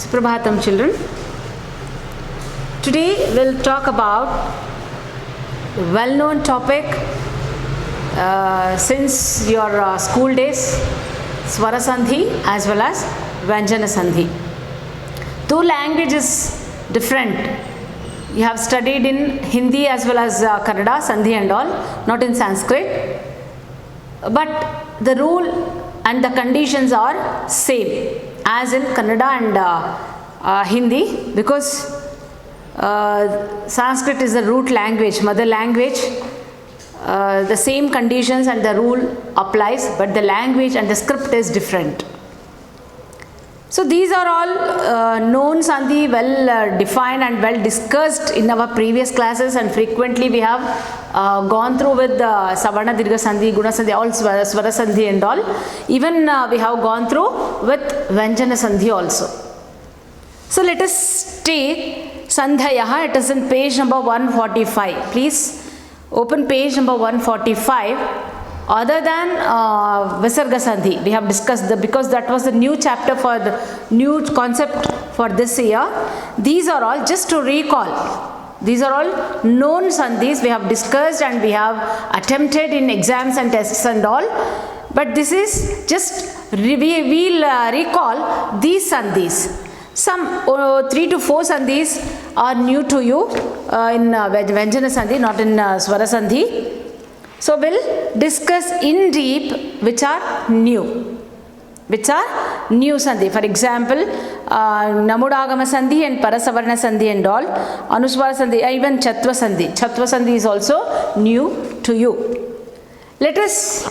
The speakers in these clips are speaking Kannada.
Suprabhatam children. Today we'll talk about a well-known topic since your school days, Swara Sandhi as well as Vyanjana Sandhi. Though language is different, you have studied in Hindi as well as Kannada, Sandhi and all, not in Sanskrit, but the rule and the conditions are same as in Kannada and Hindi, because Sanskrit is the root language, mother language. The same conditions and the rule applies, but the language and the script is different. So these are all known Sandhi, well defined and well discussed in our previous classes, and frequently we have gone through with Savarna Dirgha Sandhi, Guna Sandhi, all Swara Sandhi and all. Even we have gone through with Vyanjana Sandhi also. So let us take Sandhayaha. It is in page number 145. Please open page number 145. Other than Visarga Sandhi, we have discussed because that was the new chapter for the new concept for this year. These are all, just to recall, these are all known Sandhis we have discussed and we have attempted in exams and tests and all. But this is just, we'll recall these Sandhis. Some 3 to 4 Sandhis are new to you in Vyanjana Sandhi, not in Swara Sandhi. So we'll discuss in deep which are new. Which are new Sandhi. For example, Namudagama Sandhi and Parasavarna Sandhi and all. Anuswara Sandhi, even Chatva Sandhi. Chatva Sandhi is also new to you. Let us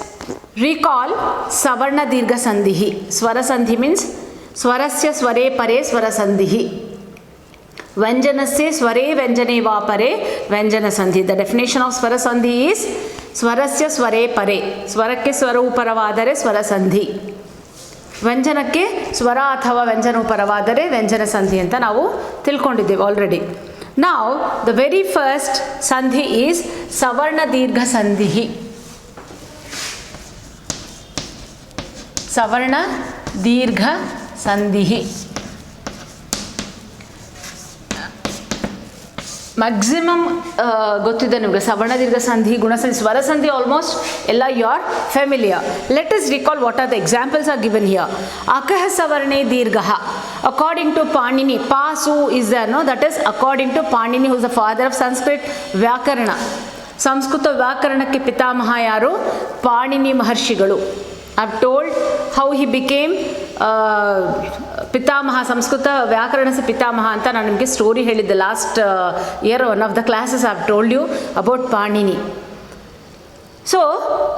recall Savarna Dirgha Sandhi. Swara Sandhi means Swarasya Sware Pare Swara Sandhi. Vyanjanasya Sware Vyanjane Va Pare Vyanjana Sandhi. The definition of Swara Sandhi is Swarasya Sware Pare. Swarakke Swara Uparavadare Swara Sandhi. Vyanjanakke Swara Athava Vyanjana Uparavadare Vyanjana Sandhi anta navu tilkondiddeve already. Now the very first Sandhi is Savarna Dirgha Sandhi. Savarna Dirgha Sandhi. Maximum ಗೊತ್ತಿದೆ ನಿಮಗೆ Savarna Dirgha Sandhi, Guna Sandhi, Swara Sandhi almost ella you are familiar. Let us recall what are the examples are given here. Akaha Savarne Dirgaha. According to Panini, Pasu is there, no? That is according to Panini, who is the father of Sanskrit Vyakarana. Samskrita Vyakaranake Pitamaha yaru? Panini Maharshigalu. I have told how he became Pitamaha, Samskrita Vyakaranasya Pitamaha anta ನಾನು ನಿಮಗೆ ಸ್ಟೋರಿ ಹೇಳಿದ್ದೆ last year one of the classes I have told you about Panini. So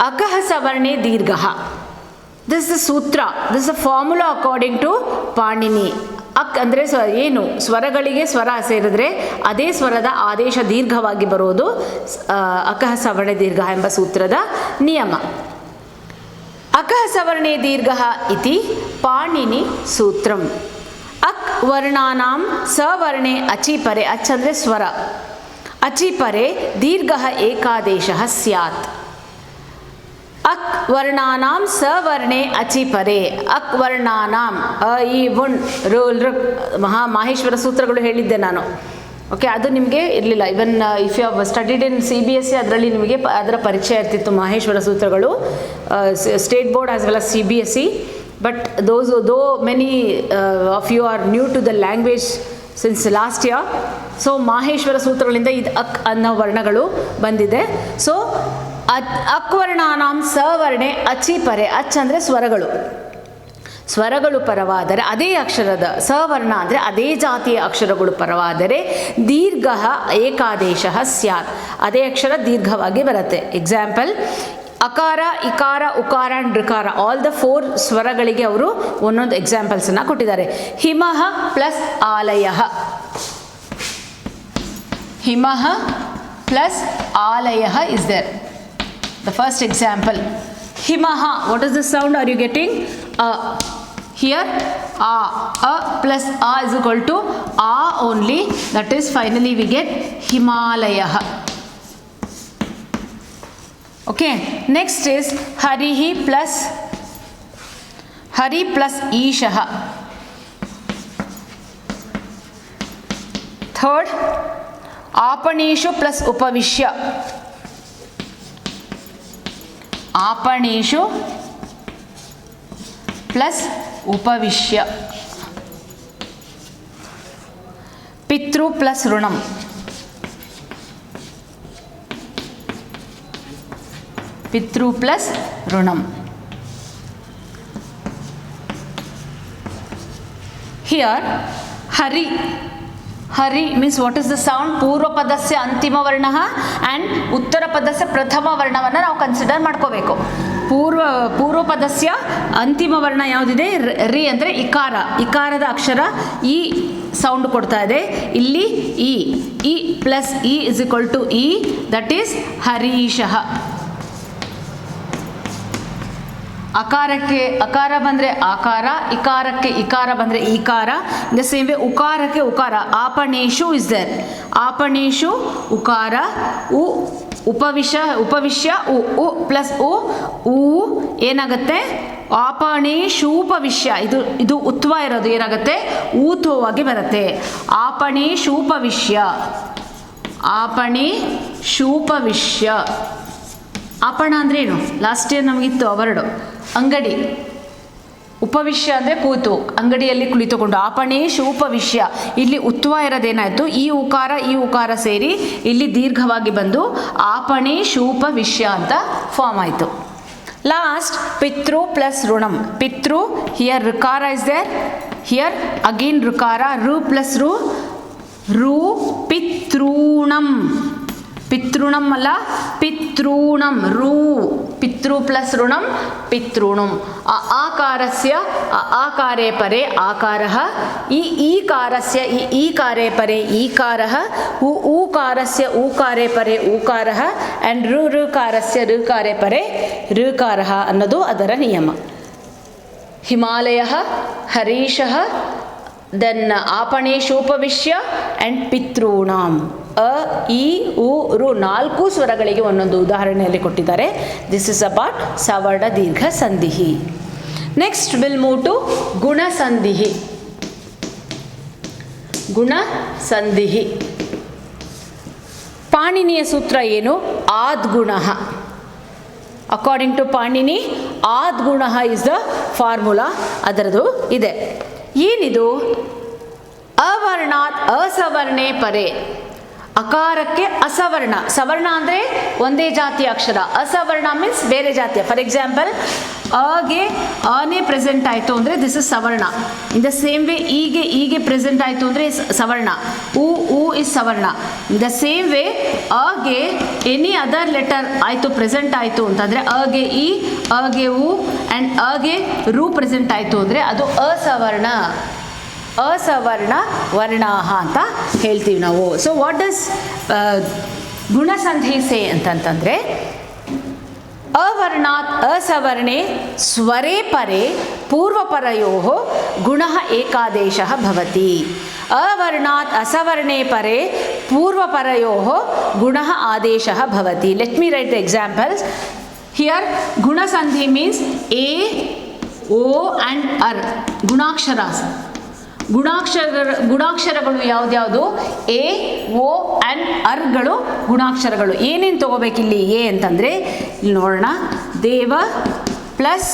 ಅಕಹ ಸವರ್ಣೆ ದೀರ್ಘಃ, ದಿಸ್ ದ ಸೂತ್ರ, this the formula according to Panini. ಅಕ್ ಅಂದರೆ ಏನು, ಸ್ವರಗಳಿಗೆ ಸ್ವರ ಸೇರಿದ್ರೆ ಅದೇ ಸ್ವರದ ಆದೇಶ ದೀರ್ಘವಾಗಿ ಬರೋದು ಅಕಹ ಸವರ್ಣೆ ದೀರ್ಘ ಎಂಬ ಸೂತ್ರದ ನಿಯಮ. ಅಕಹ ಸವರ್ಣೆ ದೀರ್ಘಃ ಇತಿ ಪಾಣಿನಿ ಸೂತ್ರಂ. ಅಕ್ ವರ್ಣಾನಾಂ ಸವರ್ಣೆ ಅಚಿಪರೆ, ಅಚ್ ಅಂದರೆ ಸ್ವರ, ಅಚಿಪರೆ ದೀರ್ಘಃ ಏಕಾದೇಶಃ ಸ್ಯಾತ್. ಅಕ್ ವರ್ಣಾನಾಂ ಸವರ್ಣೆ ಅಚಿಪರೆ. ಅಕ್ ವರ್ಣಾನಾಂ ಈ ಉಣ್ ಮಾಹೇಶ್ವರ ಸೂತ್ರಗಳು ಹೇಳಿದ್ದೆ ನಾನು. ಓಕೆ, ಅದು ನಿಮಗೆ ಇರಲಿಲ್ಲ. Even if you have studied in CBSE ಅದರಲ್ಲಿ ನಿಮಗೆ ಅದರ ಪರಿಚಯ ಇರ್ತಿತ್ತು ಮಾಹೇಶ್ವರ ಸೂತ್ರಗಳು, state board as well as CBSE. But though many of you are new to the language since last year. So ಮಾಹೇಶ್ವರ ಸೂತ್ರಗಳಿಂದ ಇದು ಅಕ್ ಅನ್ನೋ ವರ್ಣಗಳು ಬಂದಿದೆ. ಸೊ ಅಕ್ ವರ್ಣಾನಾಂ ಸವರ್ಣೆ ಅಚಿಪರೆ. ಅಚ್ ಅಂದರೆ ಸ್ವರಗಳು, ಸ್ವರಗಳು ಪರವಾದರೆ ಅದೇ ಅಕ್ಷರದ ಸವರ್ಣ ಅಂದರೆ ಅದೇ ಜಾತಿಯ ಅಕ್ಷರಗಳು ಪರವಾದರೆ ದೀರ್ಘ ಏಕಾದೇಶಃ ಸ್ಯಾತ್, ಅದೇ ಅಕ್ಷರ ದೀರ್ಘವಾಗಿ ಬರುತ್ತೆ. ಎಕ್ಸಾಂಪಲ್, ಅಕಾರ, ಇಕಾರ, ಉಕಾರ ಆ್ಯಂಡ್ ಋಕಾರ, ಆಲ್ ದ 4 ಸ್ವರಗಳಿಗೆ ಅವರು ಒಂದೊಂದು ಎಕ್ಸಾಂಪಲ್ಸನ್ನು ಕೊಟ್ಟಿದ್ದಾರೆ. ಹಿಮಃ ಪ್ಲಸ್ ಆಲಯಃ, ಹಿಮಃ ಪ್ಲಸ್ ಆಲಯಃ is there. The first example, ಹಿಮಃ, what is the sound are you getting? Here a plus a is equal to a only, that is finally we get Himalayah. Okay, next is Harihi plus Ishaha. Third आपणेषु प्लस उपविश्य, आपणेषु प्लस उपविश्य, पितृ प्लस ऋणम, पितृ plus ऋणम. Here hari, hari means what is the sound? ಪೂರ್ವ ಪದಸ್ಯ ಅಂತಿಮ ವರ್ಣ ಆ್ಯಂಡ್ ಉತ್ತರ ಪದಸ್ಯ ಪ್ರಥಮ ವರ್ಣವನ್ನು ನಾವು ಕನ್ಸಿಡರ್ ಮಾಡ್ಕೋಬೇಕು. ಪೂರ್ವ ಪದಸ್ಯ ಅಂತಿಮ ವರ್ಣ ಯಾವುದಿದೆ? ರಿ ಅಂದರೆ ಇಕಾರ, ಇಕಾರದ ಅಕ್ಷರ ಈ ಸೌಂಡ್ ಕೊಡ್ತಾ ಇದೆ. ಇಲ್ಲಿ ಇ ಪ್ಲಸ್ ಇ ಇಸ್ ಈಕ್ವಲ್ ಟು ಇ, ದಟ್ ಈಸ್ ಹರೀಶಃ. ಅಕಾರಕ್ಕೆ ಅಕಾರ ಬಂದರೆ ಆಕಾರ, ಇಕಾರಕ್ಕೆ ಇಕಾರ ಬಂದರೆ ಈಕಾರ. ದ ಸೇಮ್ ವೇ ಉಕಾರಕ್ಕೆ ಉಕಾರ. ಆಪಣೇಶು ಇಸ್ ದೇರ್, ಆಪಣೇಶು ಉಕಾರ, ಉಪವಿಶ್ಯ ಉ ಪ್ಲಸ್ ಉ ಏನಾಗುತ್ತೆ? ಆಪಣೇಶೂಪವಿಶ್ಯ. ಇದು ಉತ್ವ ಇರೋದು ಏನಾಗುತ್ತೆ? ಊತ್ವವಾಗಿ ಬರುತ್ತೆ. ಆಪಣೇಶೂಪವಿಶ್ಯ, ಆಪಣೇಶೂಪವಿಶ್ಯ. ಆಪಣ ಅಂದರೆ ಏನು? ಲಾಸ್ಟ್ ಇಯರ್ ನಮಗಿತ್ತು ಅವರ್ಡು, ಅಂಗಡಿ. ಉಪವಿಶ್ಯ ಅಂದರೆ ಕೂತು, ಅಂಗಡಿಯಲ್ಲಿ ಕುಳಿತುಕೊಂಡು. ಆಪಣೇಶು ಉಪವಿಶ್ಯ, ಇಲ್ಲಿ ಉತ್ವ ಇರೋದೇನಾಯಿತು? ಈ ಉಕಾರ ಸೇರಿ ಇಲ್ಲಿ ದೀರ್ಘವಾಗಿ ಬಂದು ಆಪಣೇಶೂಪವಿಶ್ಯ ಅಂತ ಫಾರ್ಮ್ ಆಯಿತು. ಲಾಸ್ಟ್ ಪಿತೃ ಪ್ಲಸ್ ಋಣಂ. ಪಿತೃ, ಹಿಯರ್ ಋಕಾರ ಇಸ್ ದೇರ್, ಹಿಯರ್ ಅಗೇನ್ ಋಕಾರ, ರು ಪ್ಲಸ್ ರು ಪಿತೃಣಂ. ಪಿತೃಣಂ ಅಲ್ಲ, ಪಿತೃಣಂ. ರು ಪಿತೃ ಪ್ಲಸ್ ಋಣಂ ಪಿತೃಣಂ. ಆಕಾರಸ್ಯ ಆಕಾರೇ ಪರೆ ಆಕಾರಃ, ಈಕಾರಸ್ಯ ಈಕಾರೇ ಪರೆ ಈಕಾರಃ, ಊಕಾರಸ್ಯ ಊಕಾರೇ ಪರೆ ಊಕಾರಃ ಆ್ಯಂಡ್ ಋಕಾರಸ್ಯ ಋಕಾರೇ ಪರೆ ಋಕಾರಃ ಅನ್ನೋದು ಅದರ ನಿಯಮ. ಹಿಮಾಲಯಃ, ಹರೀಶಃ, ದೆನ್ ಆಪಣೇಶೂಪವಿಶ್ಯ ಆ್ಯಂಡ್ ಪಿತೃಣಾಂ. ಅ ಇ ಉ ರು 4 ಸ್ವರಗಳಿಗೆ ಒಂದೊಂದು ಉದಾಹರಣೆಯಲ್ಲಿ ಕೊಟ್ಟಿದ್ದಾರೆ. ದಿಸ್ ಇಸ್ ಅಬೌಟ್ ಸವರ್ಣ ದೀರ್ಘ ಸಂಧಿಹಿ. ನೆಕ್ಸ್ಟ್ ವಿಲ್ ಮೂವ್ ಟು ಗುಣ ಸಂಧಿಹಿ. ಗುಣ ಸಂಧಿಹಿ. ಪಾಣಿನಿಯ ಸೂತ್ರ ಏನು? ಆದ್ಗುಣ. ಅಕಾರ್ಡಿಂಗ್ ಟು ಪಾಣಿನಿ, ಆದ್ಗುಣ ಇಸ್ ದ ಫಾರ್ಮುಲಾ. ಅದರದು ಇದೆ. ಏನಿದು? ಅವರ್ಣಾತ್ ಅಸವರ್ಣೆ ಪರೆ. ಅಕಾರಕ್ಕೆ ಅಸವರ್ಣ. ಸವರ್ಣ ಅಂದರೆ ಒಂದೇ ಜಾತಿಯ ಅಕ್ಷರ. ಅಸವರ್ಣ ಮೀನ್ಸ್ ಬೇರೆ ಜಾತಿಯ. ಫಾರ್ ಎಕ್ಸಾಂಪಲ್, ಅಗೆ ಅನೇ ಪ್ರೆಸೆಂಟ್ ಆಯಿತು ಅಂದರೆ ದಿಸ್ ಇಸ್ ಸವರ್ಣ. ಇನ್ ದ ಸೇಮ್ ವೇ ಈಗೆ ಪ್ರೆಸೆಂಟ್ ಆಯಿತು ಅಂದರೆ ಸವರ್ಣ. ಉ ಇಸ್ ಸವರ್ಣ. ಇನ್ ದ ಸೇಮ್ ವೇ ಅಗೆ ಎನಿ ಅದರ್ ಲೆಟರ್ ಆಯಿತು ಪ್ರೆಸೆಂಟ್ ಆಯಿತು ಅಂತಂದರೆ ಅಗೆ ಇ, ಅಗೆ ಉ ಆ್ಯಂಡ್ ಅಗೆ ರು ಪ್ರೆಸೆಂಟ್ ಆಯಿತು ಅಂದರೆ ಅದು ಅಸವರ್ಣ. ಅಸವರ್ಣ ವರ್ಣಾಹ ಅಂತ ಹೇಳ್ತೀವಿ ನಾವು. ಸೊ ವಾಟ್ ಡಸ್ ಗುಣಸಂಧಿ ಸೇ ಅಂತಂತಂದರೆ, ಅವರ್ಣಾತ್ ಅಸವರ್ಣೆ ಸ್ವರೇ ಪರೆ ಪೂರ್ವಪರಯೋಃ ಗುಣಃ ಏಕಾದೇಶಃ ಭವತಿ. ಅವರ್ಣಾತ್ ಅಸವರ್ಣೆ ಪರೆ ಪೂರ್ವಪರಯೋಃ ಗುಣಃ ಆದೇಶಃ ಭವತಿ. Let me write the examples. Here ಗುಣಸಂಧಿ ಮೀನ್ಸ್ ಎ, ಓ ಆ್ಯಂಡ್ ಅರ್ ಗುಣಾಕ್ಷರಾಸ್. ಗುಣಾಕ್ಷರಗಳು ಯಾವುದ್ಯಾವುದು? ಎ, ಓ ಆ್ಯಂಡ್ ಅರ್ಗಳು ಗುಣಾಕ್ಷರಗಳು. ಏನೇನು ತೊಗೋಬೇಕಿಲ್ಲಿ? ಎ ಅಂತಂದರೆ ಇಲ್ಲಿ ನೋಡೋಣ, ದೇವ ಪ್ಲಸ್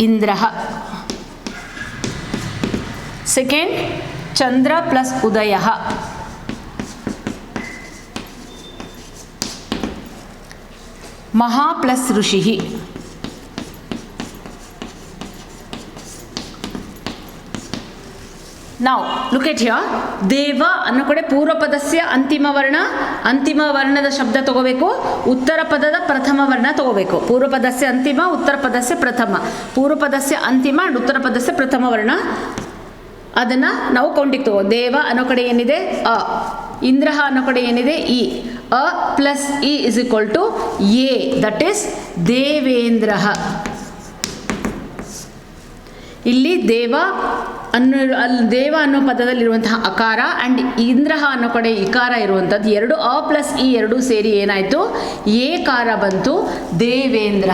ಇಂದ್ರ. ಸೆಕೆಂಡ್, ಚಂದ್ರ ಪ್ಲಸ್ ಉದಯ. ಮಹಾ ಪ್ಲಸ್ ಋಷಿ. ನಾವು ಲುಕ್ ಎಟ್ ಹಿಯರ್. ದೇವ ಅನ್ನೋ ಕಡೆ ಪೂರ್ವ ಪದಸ್ಯ ಅಂತಿಮ ವರ್ಣದ ಶಬ್ದ ತಗೋಬೇಕು. ಉತ್ತರ ಪದದ ಪ್ರಥಮ ವರ್ಣ ತಗೋಬೇಕು. ಪೂರ್ವ ಪದಸ್ಯ ಅಂತಿಮ, ಉತ್ತರ ಪದಸ್ಯ ಪ್ರಥಮ. ಪೂರ್ವ ಪದಸ್ಯ ಅಂತಿಮ ಆ್ಯಂಡ್ ಉತ್ತರ ಪದಸ್ಯ ಪ್ರಥಮ ವರ್ಣ, ಅದನ್ನು ನಾವು ಕೌಂಟಿಗೆ ತಗೋ. ದೇವ ಅನ್ನೋ ಕಡೆ ಏನಿದೆ? ಅ. ಇಂದ್ರ ಅನ್ನೋ ಕಡೆ ಏನಿದೆ? ಇ. ಅ ಪ್ಲಸ್ ಇ ಇಸ್ ಈಕ್ವಲ್ ಟು ಎ, ದಟ್ ಈಸ್ ದೇವೇಂದ್ರ. ಇಲ್ಲಿ ದೇವ ಅನ್ನೋ ಪದದಲ್ಲಿರುವಂತಹ ಅಕಾರ ಆ್ಯಂಡ್ ಇಂದ್ರ ಅನ್ನೋ ಕಡೆ ಇಕಾರ ಇರುವಂಥದ್ದು ಎರಡು. ಅ ಪ್ಲಸ್ ಇ ಎರಡೂ ಸೇರಿ ಏನಾಯಿತು? ಏಕಾರ ಬಂತು, Devendra.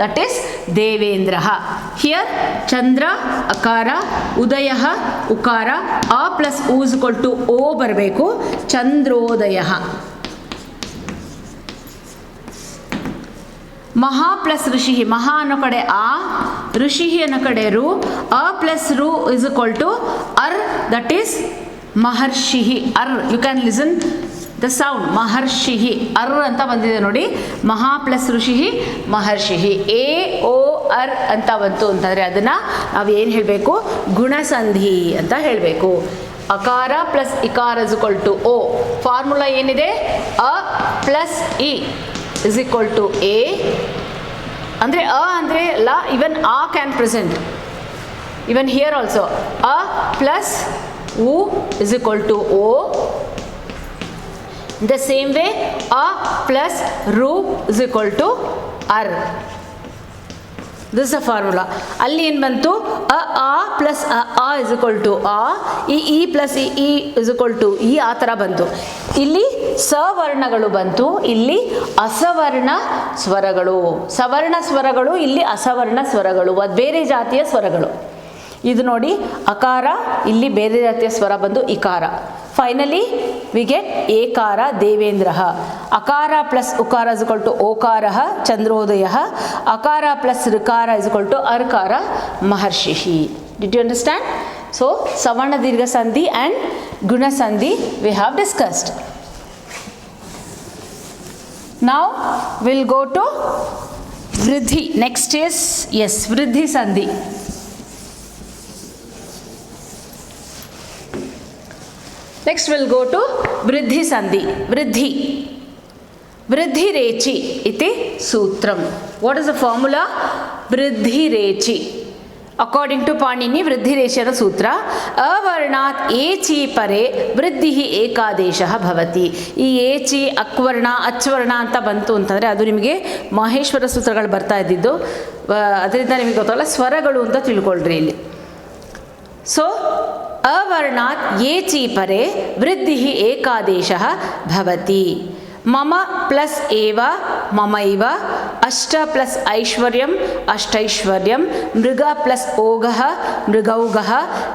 that is Devendraha. Here Chandra akara, Udayah ukara, a plus u is equal to o ಬರಬೇಕು, ಚಂದ್ರೋದಯಃ. ಮಹಾ ಪ್ಲಸ್ ಋಷಿ, ಮಹಾ ಅನ್ನೋ ಕಡೆ ಆ, ಋಷಿ ಅನ್ನೋ ಕಡೆ ರು, ಅ ಪ್ಲಸ್ ರು ಇಸ್ ಇಕ್ವಲ್ ಟು ಅರ್, ದಟ್ ಈಸ್ ಮಹರ್ಷಿ. ಅರ್, you can listen the sound, ಮಹರ್ಷಿ ಅರ್ ಅಂತ ಬಂದಿದೆ ನೋಡಿ. ಮಹಾ plus Rishi Maharshi, A O ಅರ್ ಅಂತ ಬಂತು ಅಂತಂದರೆ ಅದನ್ನು ನಾವು ಏನು ಹೇಳಬೇಕು, ಗುಣಸಂಧಿ ಅಂತ ಹೇಳಬೇಕು. ಅಕಾರ ಪ್ಲಸ್ ಇಕಾರ ಇಸ್ ಇಕ್ವಲ್ ಟು ಓ. ಫಾರ್ಮುಲಾ ಏನಿದೆ, ಅ ಪ್ಲಸ್ ಇ is equal to a, ಅಂದರೆ ಅ ಅಂದರೆ ಲ, even a can present, even here also a plus u is equal to o. In the same way a plus ru is equal to ar. This is a formula. ಅಲ್ಲಿ ಏನು ಬಂತು, a plus a is equal to a, e plus e is equal to e, ಆ ಥರ ಬಂತು. ಇಲ್ಲಿ ಸವರ್ಣಗಳು ಬಂತು, ಇಲ್ಲಿ ಅಸವರ್ಣ ಸ್ವರಗಳು. ಸವರ್ಣ ಸ್ವರಗಳು, ಇಲ್ಲಿ ಅಸವರ್ಣ ಸ್ವರಗಳು, ಅದು ಬೇರೆ ಜಾತಿಯ ಸ್ವರಗಳು. ಇದು ನೋಡಿ, ಅಕಾರ, ಇಲ್ಲಿ ಬೇರೆ ಜಾತಿಯ ಸ್ವರ ಬಂದು ಇಕಾರ. ಫೈನಲಿ ವಿ ಗೆಟ್ ಏಕಾರ ದೇವೇಂದ್ರ. ಅಕಾರ ಪ್ಲಸ್ ಉಕಾರ ಇಸ್ ಇಕ್ವಲ್ ಟು ಓಕಾರ ಚಂದ್ರೋದಯ. ಅಕಾರ ಪ್ಲಸ್ ಋಕಾರ ಇಸ್ ಇಕ್ವಲ್ ಟು ಅರ್ಕಾರ ಮಹರ್ಷಿ. Did you understand? ಸೊ ಸವರ್ಣ ದೀರ್ಘ ಸಂಧಿ ಆ್ಯಂಡ್ ಗುಣಸಂಧಿ we have discussed. Now we'll go to Vriddhi. Next is, yes, Vriddhi Sandhi. Next we'll go to Vriddhi Sandhi. Vriddhi. Vriddhi Rechi iti Sutram. What is the formula? Vriddhi Rechi. According to Panini, ವೃದ್ಧಿ ರೇಷದ ಸೂತ್ರ, ಅವರ್ಣಾತ್ ಏಚಿ ಪರೆ ವೃದ್ಧಿ ಏಕಾದೇಶ ಭವತಿ. ಈ ಏಚಿ ಅಕ್ವರ್ಣ ಅಚ್ವರ್ಣ ಅಂತ ಬಂತು ಅಂತಂದರೆ ಅದು ನಿಮಗೆ ಮಹೇಶ್ವರ ಸೂತ್ರಗಳು ಬರ್ತಾ ಇದ್ದಿದ್ದು, ಅದರಿಂದ ನಿಮಗೆ ಗೊತ್ತಲ್ಲ ಸ್ವರಗಳು ಅಂತ ತಿಳ್ಕೊಳ್ರಿ ಇಲ್ಲಿ. ಸೊ ಅವರ್ಣಾತ್ ಏಚಿ ಪರೆ ವೃದ್ಧಿ ಏಕಾದೇಶ ಭವತಿ. ಮಮ ಪ್ಲಸ್ ಏವ ಮಮೈವ, ಅಷ್ಟ ಪ್ಲಸ್ ಐಶ್ವರ್ಯಂ ಅಷ್ಟೈಶ್ವರ್ಯಂ, ಮೃಗ ಪ್ಲಸ್ ಓಘಃ ಮೃಗೌಘಃ,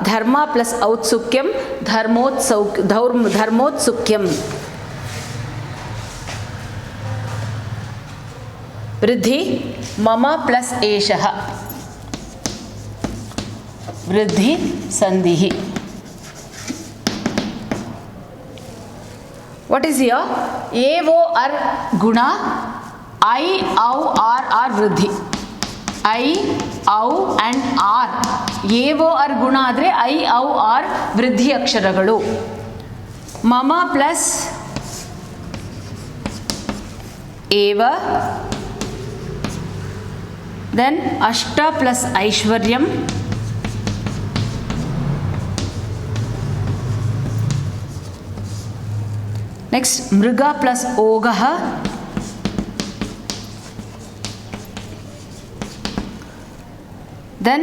ಧರ್ಮ ಪ್ಲಸ್ ಔತ್ಸುಕ್ಯಂ ಧರ್ಮೋತ್ಸುಕ್ಯಂ. ವೃದ್ಧಿ ಮಮ ಪ್ಲಸ್ ಏಷಃ, ವೃದ್ಧಿ ಸಂಧಿಃ. What is here? A, O, R guna, I, Au, R are ವೃದ್ಧಿ. I, Au and R. A, O, R ಗುಣ ಆದರೆ I, Au, R ವೃದ್ಧಿ ಅಕ್ಷರಗಳು. ಮಮ ಪ್ಲಸ್ ಏವ, then ಅಷ್ಟ ಪ್ಲಸ್ ಐಶ್ವರ್ಯಂ, next ಮೃಗ ಪ್ಲಸ್ ಓಘಃ, then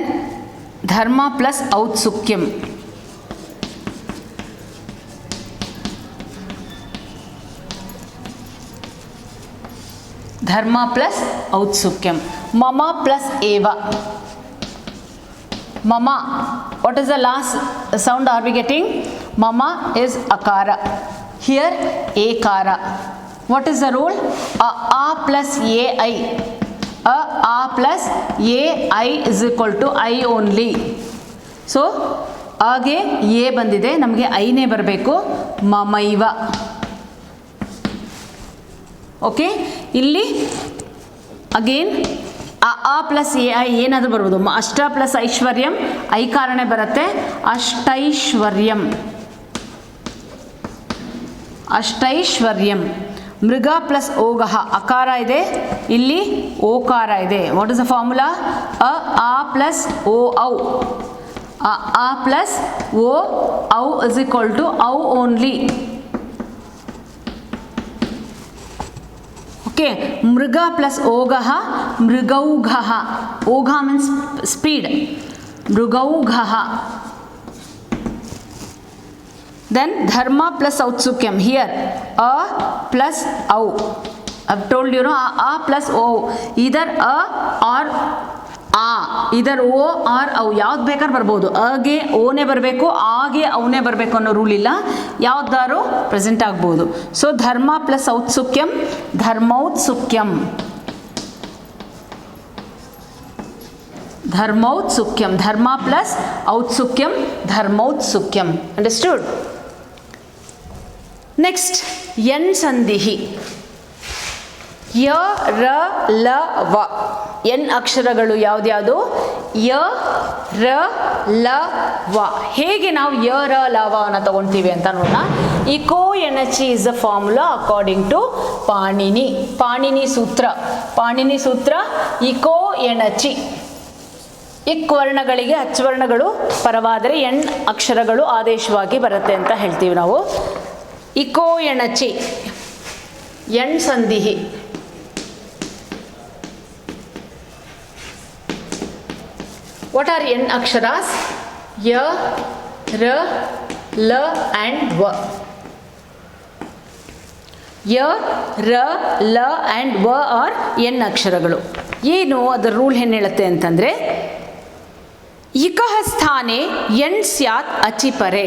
ಧರ್ಮ ಪ್ಲಸ್ ಔತ್ಸುಕ್ಯಂ. ಧರ್ಮ ಪ್ಲಸ್ ಔತ್ಸುಕ್ಯಂ. ಮಮ ಪ್ಲಸ್ ಏವ. ಮಮ, what is the last sound are we getting? Mama is akara. Here ekara. What is the rule? A plus ai. A plus ai is equal to I only. So ಆಗೆ ಎ ಬಂದಿದೆ, ನಮಗೆ ಐನೇ ಬರಬೇಕು, ಮಮೈವ. ಓಕೆ, ಇಲ್ಲಿ ಅಗೇನ್ ಆ ಪ್ಲಸ್ ಎ ಐ ಏನಾದರೂ ಬರ್ಬೋದು. ಅಷ್ಟ ಪ್ಲಸ್ ಐಶ್ವರ್ಯಂ ಐಕಾರನೇ ಬರುತ್ತೆ, ಅಷ್ಟೈಶ್ವರ್ಯಂ. ಅಷ್ಟೈಶ್ವರ್ಯಂ. ಮೃಗ ಪ್ಲಸ್ ಓಘಃ ಅಕಾರ ಇದೆ, ಇಲ್ಲಿ ಓಕಾರ ಇದೆ. What is the formula? ಆ ಪ್ಲಸ್ ಓ ಔ. ಆ ಪ್ಲಸ್ ಓ ಔ ಇಸ್ ಈಕ್ವಲ್ ಟು ಔ ಓನ್ಲಿ. ಓಕೆ, ಮೃಗ ಪ್ಲಸ್ ಓಘಃ ಮೃಗೌಘಃ. ಓಘ ಮೀನ್ಸ್ ಸ್ಪೀಡ್. ಮೃಗೌಘಃ. Then dharma plus outsukhyam. Here a plus au. I've told you, no, a plus o, either a or ಆ, ಇದರ್ ಓ ಆರ್ ಅವು ಯಾವ್ದು ಬೇಕಾದ್ರೆ ಬರ್ಬೋದು. ಅಗೆ ಓನೇ ಬರಬೇಕು, ಆಗೆ ಅವನೇ ಬರಬೇಕು ಅನ್ನೋ ರೂಲ್ ಇಲ್ಲ, ಯಾವ್ದಾರು ಪ್ರೆಸೆಂಟ್ ಆಗ್ಬೋದು. ಸೊ ಧರ್ಮ ಪ್ಲಸ್ ಔತ್ಸುಕ್ಯಂ ಧರ್ಮೌತ್ಸುಕ್ಯಂ, ಧರ್ಮೌತ್ಸುಕ್ಯಂ, ಧರ್ಮ ಪ್ಲಸ್ ಔತ್ಸುಕ್ಯಂ ಧರ್ಮೌತ್ಸುಕ್ಯಂ. ಅಂಡರ್ಸ್ಟೂಡ್? ನೆಕ್ಸ್ಟ್ ಎನ್ ಸಂಧಿಹಿ. ಯ ರ ಲ ವ, ಎನ್ ಅಕ್ಷರಗಳು ಯಾವ್ದ್ಯಾವುದು? ಯ ರ ಲ ವ. ಹೇಗೆ ನಾವು ಯ ರ ಲ ವ ಅನ್ನ ತಗೊಳ್ತೀವಿ ಅಂತ ನೋಡೋಣ. ಇಕೋ ಎನಚಿ is the formula according to Panini. Panini ಸೂತ್ರ, ಪಾಣಿನಿ ಸೂತ್ರ ಇಕೋ ಎನಚಿ. ಇಕ್ ವರ್ಣಗಳಿಗೆ ಅಚ್ವರ್ಣಗಳು ಪರವಾದರೆ ಎಣ್ ಅಕ್ಷರಗಳು ಆದೇಶವಾಗಿ ಬರುತ್ತೆ ಅಂತ ಹೇಳ್ತೀವಿ ನಾವು. Eco ಎಣಚಿ ಎಣ್ ಸಂಧಿಹಿ. What are n aksharas? Ya, ra, la and va. ಯ ರ ಲ ಆ್ಯಂಡ್ ವ ಆರ್ ಎನ್ ಅಕ್ಷರಗಳು. ಏನು ಅದರ ರೂಲ್ ಏನು ಹೇಳುತ್ತೆ ಅಂತಂದರೆ, ಇಕಃ ಸ್ಥಾನೆ ಎಣ್ ಸ್ಯಾತ್ ಅಚಿಪರೆ.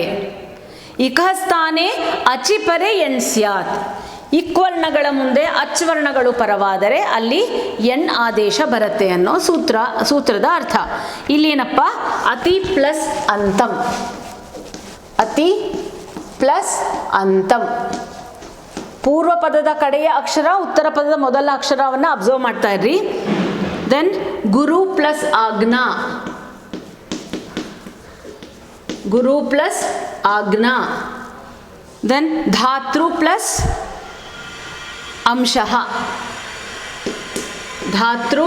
ಇಕಃ ಸ್ಥಾನೆ ಅಚಿಪರೆ ಎಣ್ ಸ್ಯಾತ್. ಇಕ್ವರ್ಣಗಳ ಮುಂದೆ ಅಚ್ವರ್ಣಗಳು ಪರವಾದರೆ ಅಲ್ಲಿ ಎನ್ ಆದೇಶ ಬರುತ್ತೆ ಅನ್ನೋ ಸೂತ್ರದ ಅರ್ಥ. ಇಲ್ಲೇನಪ್ಪ? ಅತಿ ಪ್ಲಸ್ ಅಂತಂ, ಅತಿ ಪ್ಲಸ್ ಅಂತಂ. ಪೂರ್ವ ಪದದ ಕಡೆಯ ಅಕ್ಷರ, ಉತ್ತರ ಪದದ ಮೊದಲ ಅಕ್ಷರವನ್ನು ಅಬ್ಸರ್ವ್ ಮಾಡ್ತಾ ಇರ್ರಿ. ದೆನ್ ಗುರು ಪ್ಲಸ್ ಆಜ್ಞಾ, ಗುರು ಪ್ಲಸ್ ಆಜ್ಞಾ. ದೆನ್ ಧಾತೃ ಪ್ಲಸ್ ಅಂಶಃ, ಧಾತೃ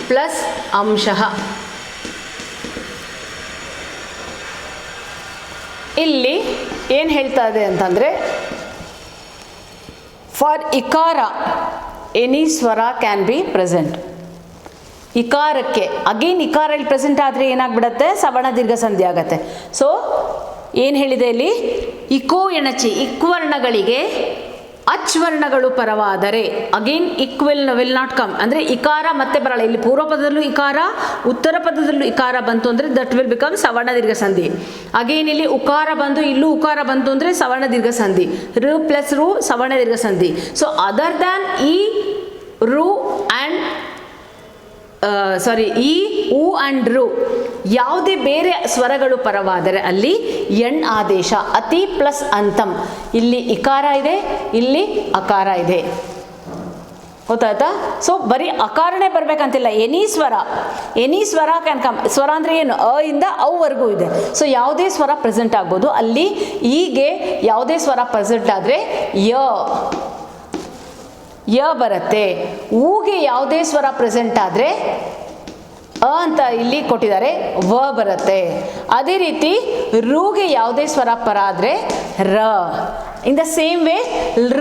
ಪ್ಲಸ್ ಅಂಶಃ. ಇಲ್ಲಿ ಏನು ಹೇಳ್ತಾ ಇದೆ ಅಂತಂದರೆ, ಫಾರ್ ಇಕಾರ ಎನಿ ಸ್ವರ ಕ್ಯಾನ್ ಬಿ ಪ್ರೆಸೆಂಟ್. ಇಕಾರಕ್ಕೆ ಅಗೇನ್ ಇಕಾರ ಇಲ್ಲಿ ಪ್ರೆಸೆಂಟ್ ಆದರೆ ಏನಾಗ್ಬಿಡತ್ತೆ? ಸವರ್ಣ ದೀರ್ಘ ಸಂಧಿ ಆಗತ್ತೆ. ಸೊ ಏನು ಹೇಳಿದೆ ಇಲ್ಲಿ? ಇಕೋ ಎಣಚಿ, ಇಕ್ವರ್ಣಗಳಿಗೆ ಅಚ್ವರ್ಣಗಳು ಪರವಾದರೆ, ಅಗೇನ್ ಇಕ್ ವಿಲ್ ನಾಟ್ ಕಮ್, ಅಂದರೆ ಇಕಾರ ಮತ್ತೆ ಬರಲ್ಲ. ಇಲ್ಲಿ ಪೂರ್ವ ಪದದಲ್ಲೂ ಇಕಾರ, ಉತ್ತರ ಪದದಲ್ಲೂ ಇಕಾರ ಬಂತು ಅಂದರೆ ದಟ್ ವಿಲ್ ಬಿಕಮ್ ಸವರ್ಣ ದೀರ್ಘ ಸಂಧಿ. ಅಗೇನ್ ಇಲ್ಲಿ ಉಕಾರ ಬಂದು, ಇಲ್ಲೂ ಉಕಾರ ಬಂತು ಅಂದರೆ ಸವರ್ಣ ದೀರ್ಘ ಸಂಧಿ. ರು ಪ್ಲಸ್ ರು ಸವರ್ಣ ದೀರ್ಘ ಸಂಧಿ. ಸೊ ಅದರ್ ದ್ಯಾನ್ ಈ ರು ಆ್ಯಂಡ್ ಈ ಉ ಆ್ಯಂಡ್ ರು ಯಾವುದೇ ಬೇರೆ ಸ್ವರಗಳು ಪರವಾದರೆ ಅಲ್ಲಿ ಎಣ್ ಆದೇಶ. ಅತಿ ಪ್ಲಸ್ ಅಂತಂ. ಇಲ್ಲಿ ಇಕಾರ ಇದೆ, ಇಲ್ಲಿ ಅಕಾರ ಇದೆ. ಗೊತ್ತಾಯ್ತಾ? ಸೊ ಬರೀ ಅಕಾರನೇ ಬರಬೇಕಂತಿಲ್ಲ, ಎನಿ ಸ್ವರ, ಎನಿ ಸ್ವರ ಕ್ಯಾನ್ ಕಮ್. ಸ್ವರ ಅಂದರೆ ಏನು? ಅ ಇಂದ ಔವರೆಗೂ ಇದೆ. ಸೊ ಯಾವುದೇ ಸ್ವರ ಪ್ರೆಸೆಂಟ್ ಆಗ್ಬೋದು. ಅಲ್ಲಿ ಈಗೆ ಯಾವುದೇ ಸ್ವರ ಪ್ರೆಸೆಂಟ್ ಆದರೆ ಯ ಬರುತ್ತೆ. ಊಗೆ ಯಾವುದೇ ಸ್ವರ ಪ್ರೆಸೆಂಟ್ ಆದರೆ ಅ ಅಂತ ಇಲ್ಲಿ ಕೊಟ್ಟಿದ್ದಾರೆ, ವ ಬರುತ್ತೆ. ಅದೇ ರೀತಿ ರುಗೆ ಯಾವುದೇ ಸ್ವರ ಪರ ಆದರೆ ರ. ಇನ್ ದ ಸೇಮ್ ವೇ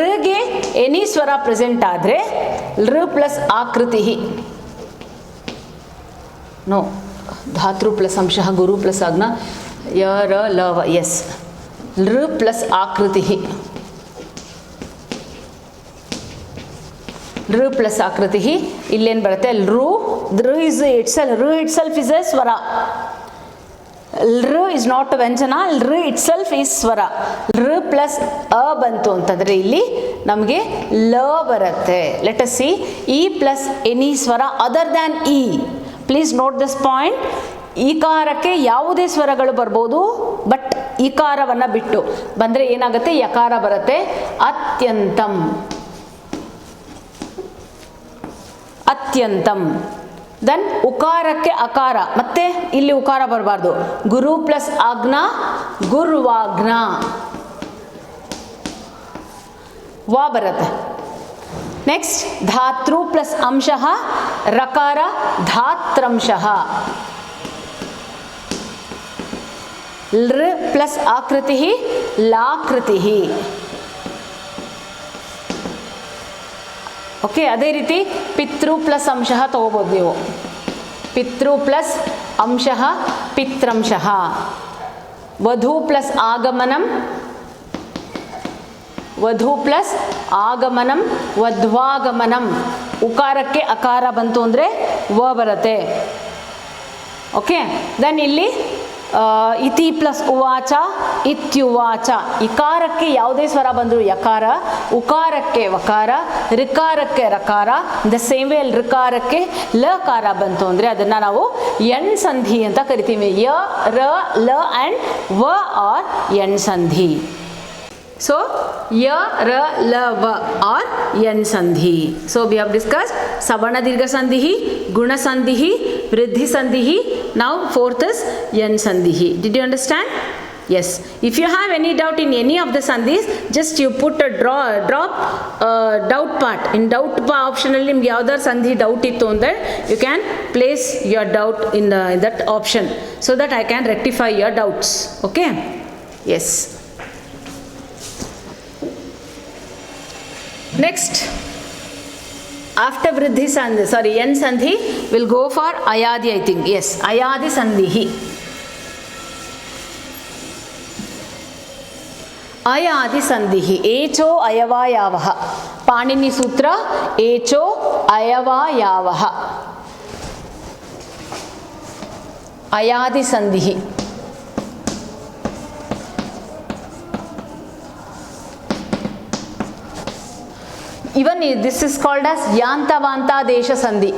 ಋಗೆ ಎನಿ ಸ್ವರ ಪ್ರೆಸೆಂಟ್ ಆದರೆ ಋ ಪ್ಲಸ್ ಆಕೃತಿ. ನೋ, ಧಾತೃ ಪ್ಲಸ್ ಅಂಶಃ ಗುರು ಪ್ಲಸ್ ಆಜ್ಞಾ ಯ ರ ಲ ವ. ಎಸ್, ಋ ಪ್ಲಸ್ ಆಕೃತಿ. ಋ ಪ್ಲಸ್ ಆಕೃತಿ. ಇಲ್ಲೇನು ಬರುತ್ತೆ? ರು. ರು ಇಟ್ ಸೆಲ್ಫ್ ಇಸ್ ಎ ಸ್ವರ. ಋ ಇಸ್ ನಾಟ್ ವ್ಯಂಜನ, ಋ ಇಟ್ ಸೆಲ್ಫ್ ಈಸ್ ಸ್ವರ. ಋ ಪ್ಲಸ್ ಅ ಬಂತು ಅಂತಂದರೆ ಇಲ್ಲಿ ನಮಗೆ ಲ ಬರುತ್ತೆ. Let us see. ಇ ಪ್ಲಸ್ ಎನಿ ಸ್ವರ ಅದರ್ ದ್ಯಾನ್ ಇ. Please note this point. ಈಕಾರಕ್ಕೆ ಯಾವುದೇ ಸ್ವರಗಳು ಬರ್ಬೋದು, ಬಟ್ ಈಕಾರವನ್ನು ಬಿಟ್ಟು ಬಂದರೆ ಏನಾಗುತ್ತೆ? ಯಕಾರ ಬರುತ್ತೆ. ಅತ್ಯಂತಂ, ಅತ್ಯಂತಂ. ದೆನ್ ಉಕಾರಕ್ಕೆ ಅಕಾರ, ಮತ್ತೆ ಇಲ್ಲಿ ಉಕಾರ ಬರಬಾರ್ದು. ಗುರು ಪ್ಲಸ್ ಆಜ್ಞಾ ಗುರ್ವಾಜ್ಞಾ, ವಾ ಬರುತ್ತೆ. ನೆಕ್ಸ್ಟ್ ಧಾತೃ ಪ್ಲಸ್ ಅಂಶಃ ರಕಾರ ಧಾತ್ರಂಶಃ. ಲೃ ಪ್ಲಸ್ ಆಕೃತಿ ಲಾಕೃತಿ. ಓಕೆ, ಅದೇ ರೀತಿ ಪಿತೃ ಪ್ಲಸ್ ಅಂಶಃ ತಗೋಬೋದು ನೀವು. ಪಿತೃ ಪ್ಲಸ್ ಅಂಶಃ ಪಿತ್ರಂಶಃ. ವಧು ಪ್ಲಸ್ ಆಗಮನಂ ವಧು ಪ್ಲಸ್ ಆಗಮನಂ ವಧ್ವಾಗಮನಂ. ಉಕಾರಕ್ಕೆ ಅಕಾರ ಬಂತು ಅಂದರೆ ವ ಬರುತ್ತೆ. ಓಕೆ, ದೆನ್ ಇಲ್ಲಿ ಇತಿ ಪ್ಲಸ್ ಉವಾಚ ಇತ್ಯುವಾಚ. ಇಕಾರಕ್ಕೆ ಯಾವುದೇ ಸ್ವರ ಬಂದರೂ ಯಕಾರ, ಉಕಾರಕ್ಕೆ ವಕಾರ, ಋಕಾರಕ್ಕೆ ರಕಾರ. ದ ಸೇಮ್ ವೇ ಅಲ್ಲಿ ಋಕಾರಕ್ಕೆ ಲಕಾರ ಬಂತು ಅಂದರೆ ಅದನ್ನು ನಾವು ಎಣ್ ಸಂಧಿ ಅಂತ ಕರಿತೀವಿ. ಯ ರ ಲ ಆ್ಯಂಡ್ ವ ಆರ್ ಎಣ್ ಸಂಧಿ. So, ya, ra, la, va or yan sandhi. So, we have discussed Savarna Dirgha Sandhi, Guna Sandhi, Vriddhi Sandhi. Now, fourth is yan sandhi. Did you understand? Yes. If you have any doubt in any of the sandhis, just you put a drop doubt part. In doubt optional, nimge yavadar sandhi doubt ittu andre, you can place your doubt in that option so that I can rectify your doubts. Okay? Yes. Next, after Vriddhi Sandhi, sorry, Yan Sandhi, we'll go for Ayadi, I think. Yes, Ayadi Sandhi. Ayadi Sandhi. Echo Ayava Yavaha. Panini Sutra, Echo Ayava Yavaha. Ayadi Sandhi. Even this is called as ಯಾಂತವಾಂತ ದೇಶ ಸಂಧಿ.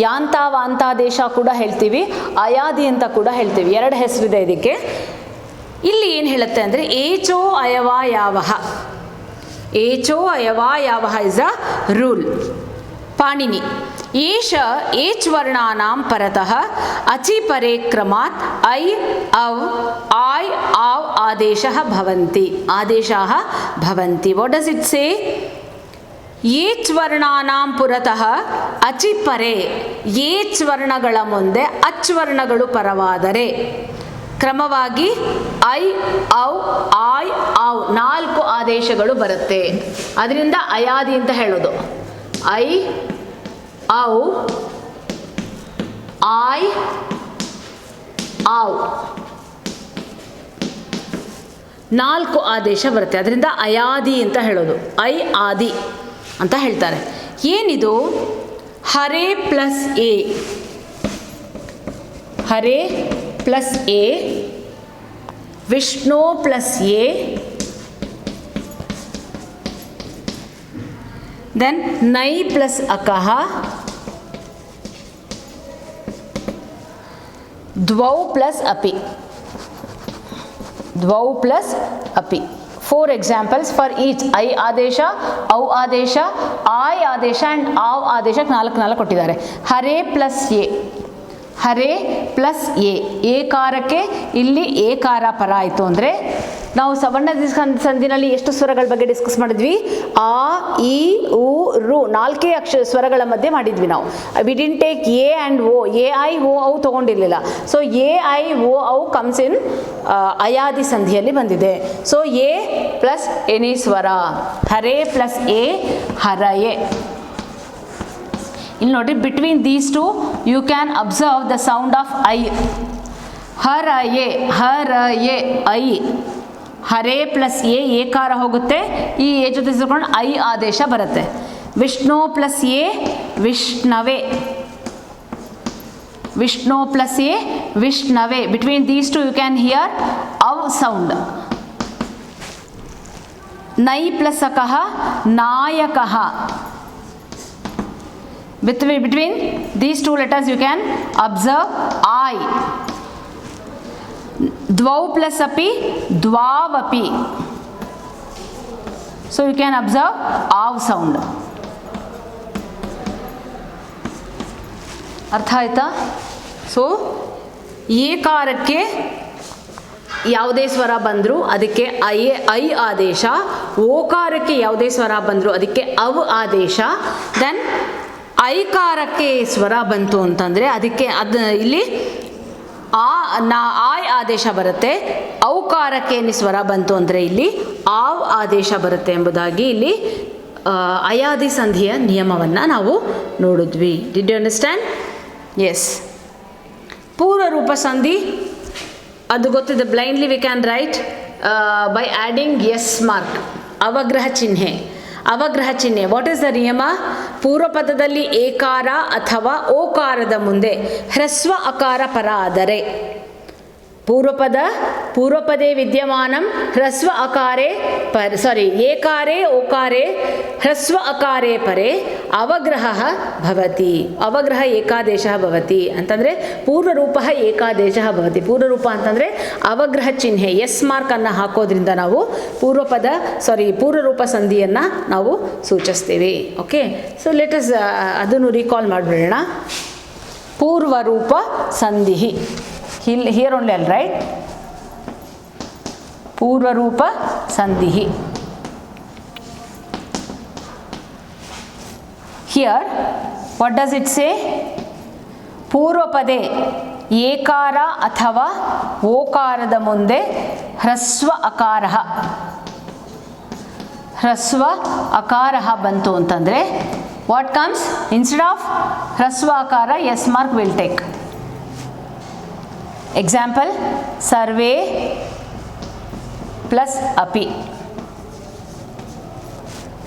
ಯಾಂತವಾಂತ ದೇಶ ಕೂಡ ಹೇಳ್ತೀವಿ, ಅಯಾದಿ ಅಂತ ಕೂಡ ಹೇಳ್ತೀವಿ. ಎರಡು ಹೆಸರಿದೆ ಇದಕ್ಕೆ. ಇಲ್ಲಿ ಏನು ಹೇಳುತ್ತೆ ಅಂದರೆ ಏಚೋ ಅಯವ ಯಾವಹ. ಏಚೋ ಅಯವ ಯಾವಹ ಇಸ್ ಅ ರೂಲ್. ಪಾಣಿನಿ ಏಷ ಏಚ್ ವರ್ಣಾನಾಂ ಪರತಃ ಅಚಿ ಪರೇ ಕ್ರಮಾತ್ ಐ ಅವ್ ಆಯ್ ಆವ್ ಆದೇಶಃ ಭವಂತಿ. ಆದೇಶಾಃ ಭವಂತಿ. What does it say? ಏಚ್ ವರ್ಣಾನಾಂ ಪುರತಃ ಅಚಿ ಪರೆ. ಏಚ್ ವರ್ಣಗಳ ಮುಂದೆ ಅಚ್ ವರ್ಣಗಳು ಪರವಾದರೆ ಕ್ರಮವಾಗಿ ಐ ಔ ಆಯ್ ಆವ್ 4 ಆದೇಶಗಳು ಬರುತ್ತೆ. ಅದರಿಂದ ಅಯಾದಿ ಅಂತ ಹೇಳೋದು. ಐ ಔ ಆಯ್ ಆವ್ 4 ಆದೇಶ ಬರುತ್ತೆ. ಅದರಿಂದ ಅಯಾದಿ ಅಂತ ಹೇಳೋದು. ಐ ಆದಿ ಅಂತ ಹೇಳ್ತಾರೆ. ಏನಿದು? ಹರೇ ಪ್ಲಸ್ ಎ. ಹರೇ ಪ್ಲಸ್ ಎ, ವಿಷ್ಣು ಪ್ಲಸ್ ಎ, ದೆನ್ ನೈ ಪ್ಲಸ್ ಅಕಃ, ದ್ವೌ ಪ್ಲಸ್ ಅಪಿ. ದ್ವೌ ಪ್ಲಸ್ ಅಪಿ. 4 examples for each. ಐ ಆದೇಶ, ಔ ಆದೇಶ, ಆಯ್ ಆದೇಶ ಆ್ಯಂಡ್ ಆವ್ ಆದೇಶಕ್ಕೆ 4 ಕೊಟ್ಟಿದ್ದಾರೆ. ಹರೇ ಪ್ಲಸ್ ಎ. ಹರೇ ಪ್ಲಸ್ ಎ. ಏಕಾರಕ್ಕೆ ಇಲ್ಲಿ ಏಕಾರ ಪರ ಆಯಿತು ಅಂದರೆ ನಾವು ಸವರ್ಣ ಸಂಧಿನಲ್ಲಿ ಎಷ್ಟು ಸ್ವರಗಳ ಬಗ್ಗೆ ಡಿಸ್ಕಸ್ ಮಾಡಿದ್ವಿ? ಆ, ಇ, ಉ, ರು 4 ಸ್ವರಗಳ ಮಧ್ಯೆ ಮಾಡಿದ್ವಿ ನಾವು. ವಿ ಡಿಂಟ್ ಟೇಕ್ ಎ ಆ್ಯಂಡ್ ಓ. ಎ ಐ ಓ ಔ ತೊಗೊಂಡಿರಲಿಲ್ಲ. ಸೊ ಎ ಐ ಓ ಔ ಕಮ್ಸ್ ಇನ್ ಅಯಾದಿ ಸಂಧಿಯಲ್ಲಿ ಬಂದಿದೆ. ಸೊ ಎ ಪ್ಲಸ್ ಎನಿ ಸ್ವರ. ಹರೇ ಪ್ಲಸ್ ಎ, ಹರಯೆ. ಇಲ್ಲಿ ನೋಡಿ, between these two you can observe the sound of ಐ. ಹರಯೆ, ಹರಯೆ, ಐ. ಹರೇ ಪ್ಲಸ್ ಎ ಏಕಾರ ಹೋಗುತ್ತೆ, ಈ ಎ ಜೊತೆ ಸೇರಿಕೊಂಡು ಐ ಆದೇಶ ಬರುತ್ತೆ. ವಿಷ್ಣು ಪ್ಲಸ್ ಎ, ವಿಷ್ಣವೆ. ವಿಷ್ಣು ಪ್ಲಸ್ ಎ, ವಿಷ್ಣವೆ. Between these two you can hear ಅವ್ ಸೌಂಡ್. ನೈ ಪ್ಲಸ್ ಅಕಃ, ನಾಯಕಃ. Between these 2 letters you can observe I. Dvau plus api, dvavapi. So you can observe av sound. ಅರ್ಥ ಆಯ್ತಾ? ಸೊ ಏಕಾರಕ್ಕೆ ಯಾವುದೇ ಸ್ವರ ಬಂದರೂ ಅದಕ್ಕೆ ಐ ಆದೇಶ. ಓಕಾರಕ್ಕೆ ಯಾವುದೇ ಸ್ವರ ಬಂದರೂ ಅದಕ್ಕೆ ಅವ್ ಆದೇಶ. ದೆನ್ ಐಕಾರಕ್ಕೆ ಸ್ವರ ಬಂತು ಅಂತಂದರೆ ಅದಕ್ಕೆ ಇಲ್ಲಿ ಆಯ್ ಆದೇಶ ಬರುತ್ತೆ. ಔಕಾರಕ್ಕೆ ಸ್ವರ ಬಂತು ಅಂದರೆ ಇಲ್ಲಿ ಆವ್ ಆದೇಶ ಬರುತ್ತೆ ಎಂಬುದಾಗಿ ಇಲ್ಲಿ ಅಯಾದಿ ಸಂಧಿಯ ನಿಯಮವನ್ನು ನಾವು ನೋಡಿದ್ವಿ. Did you understand? ಎಸ್. ಪೂರ್ವ ರೂಪ ಸಂಧಿ ಅದು ಗೊತ್ತಿದೆ. Blindly we can write by adding S mark, ಅವಗ್ರಹ ಚಿಹ್ನೆ. ಅವಗ್ರಹ ಚಿಹ್ನೆ. ವಾಟ್ ಈಸ್ ದ ನಿಯಮ? ಪೂರ್ವ ಪದದಲ್ಲಿ ಏಕಾರ ಅಥವಾ ಓಕಾರದ ಮುಂದೆ ಹ್ರಸ್ವ ಅಕಾರ ಪರ ಆದರೆ, ಪೂರ್ವಪದೇ ವಿದ್ಯಮಾನಂ ಹ್ರಸ್ವ ಅಕಾರೆ ಏಕಾರೆ ಓಕಾರೆ ಹ್ರಸ್ವ ಅಕಾರೆ ಪರೆ ಅವಗ್ರಹ ಭವತಿ. ಅವಗ್ರಹ ಏಕಾದೇಶ ಭವತಿ ಅಂತಂದರೆ ಪೂರ್ವರೂಪ ಏಕಾದೇಶ ಭವತಿ. ಪೂರ್ವರೂಪ ಅಂತಂದರೆ ಅವಗ್ರಹ ಚಿಹ್ನೆ ಎಸ್ ಮಾರ್ಕ್ ಅನ್ನು ಹಾಕೋದ್ರಿಂದ ನಾವು ಪೂರ್ವರೂಪ ಸಂಧಿಯನ್ನು ನಾವು ಸೂಚಿಸ್ತೇವೆ. ಓಕೆ, ಸೊ ಲೆಟಸ್ ಅದನ್ನು ರೀಕಾಲ್ ಮಾಡಿಬಿಡೋಣ. ಪೂರ್ವರೂಪ ಸಂಧಿ, here only I'll write ಪೂರ್ವರೂಪ ಸಂಧಿ. Here what does it say? ಪೂರ್ವಪದೇ ಏಕಾರ ಅಥವಾ ಓಕಾರದ ಮುಂದೆ ಹ್ರಸ್ವ ಅಕಾರ ಬಂತು ಅಂತಂದರೆ what comes instead of ಹ್ರಸ್ವ ಅಕಾರ? yes mark will take. Example, survey plus ಅಪಿ.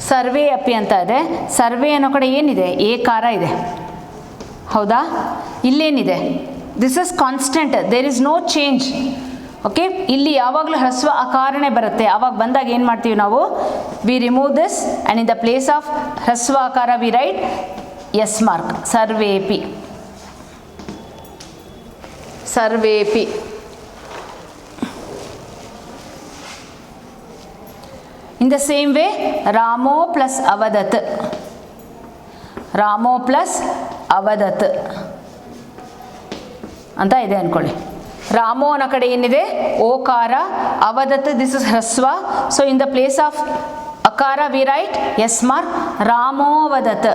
ಸರ್ವೇ ಅಪಿ ಅಂತ ಇದೆ. ಸರ್ವೇ ಅನ್ನೋ ಕಡೆ ಏನಿದೆ? ಏಕಾರ ಇದೆ, ಹೌದಾ? ಇಲ್ಲೇನಿದೆ? This is constant, there is no change. Okay, ಇಲ್ಲಿ ಯಾವಾಗಲೂ ಹ್ರಸ್ವ ಅಕಾರನೇ ಬರುತ್ತೆ. ಆವಾಗ ಬಂದಾಗ ಏನು ಮಾಡ್ತೀವಿ ನಾವು? We remove this and in the place of ಹ್ರಸ್ವ ಅಕಾರ ವಿ ರೈಟ್ ಎಸ್ ಮಾರ್ಕ್. ಸರ್ವೇಪಿ, ಸರ್ವೇಪಿ. In the same way, ರಾಮೋ ಪ್ಲಸ್ ಅವದತ್, ರಾಮೋ ಪ್ಲಸ್ ಅವದತ್ ಅಂತ ಇದೆ ಅಂದ್ಕೊಳ್ಳಿ. ರಾಮೋ ಅನ್ನೋ ಕಡೆ ಏನಿದೆ? ಓಕಾರ. ಅವದತ್ ದಿಸ್ ಇಸ್ ಹ್ರಸ್ವ. So in the place of ಅಕಾರ ವಿ ರೈಟ್ ಎಸ್ ಮಾರ್ಕ್. ರಾಮೋ ವದತ್,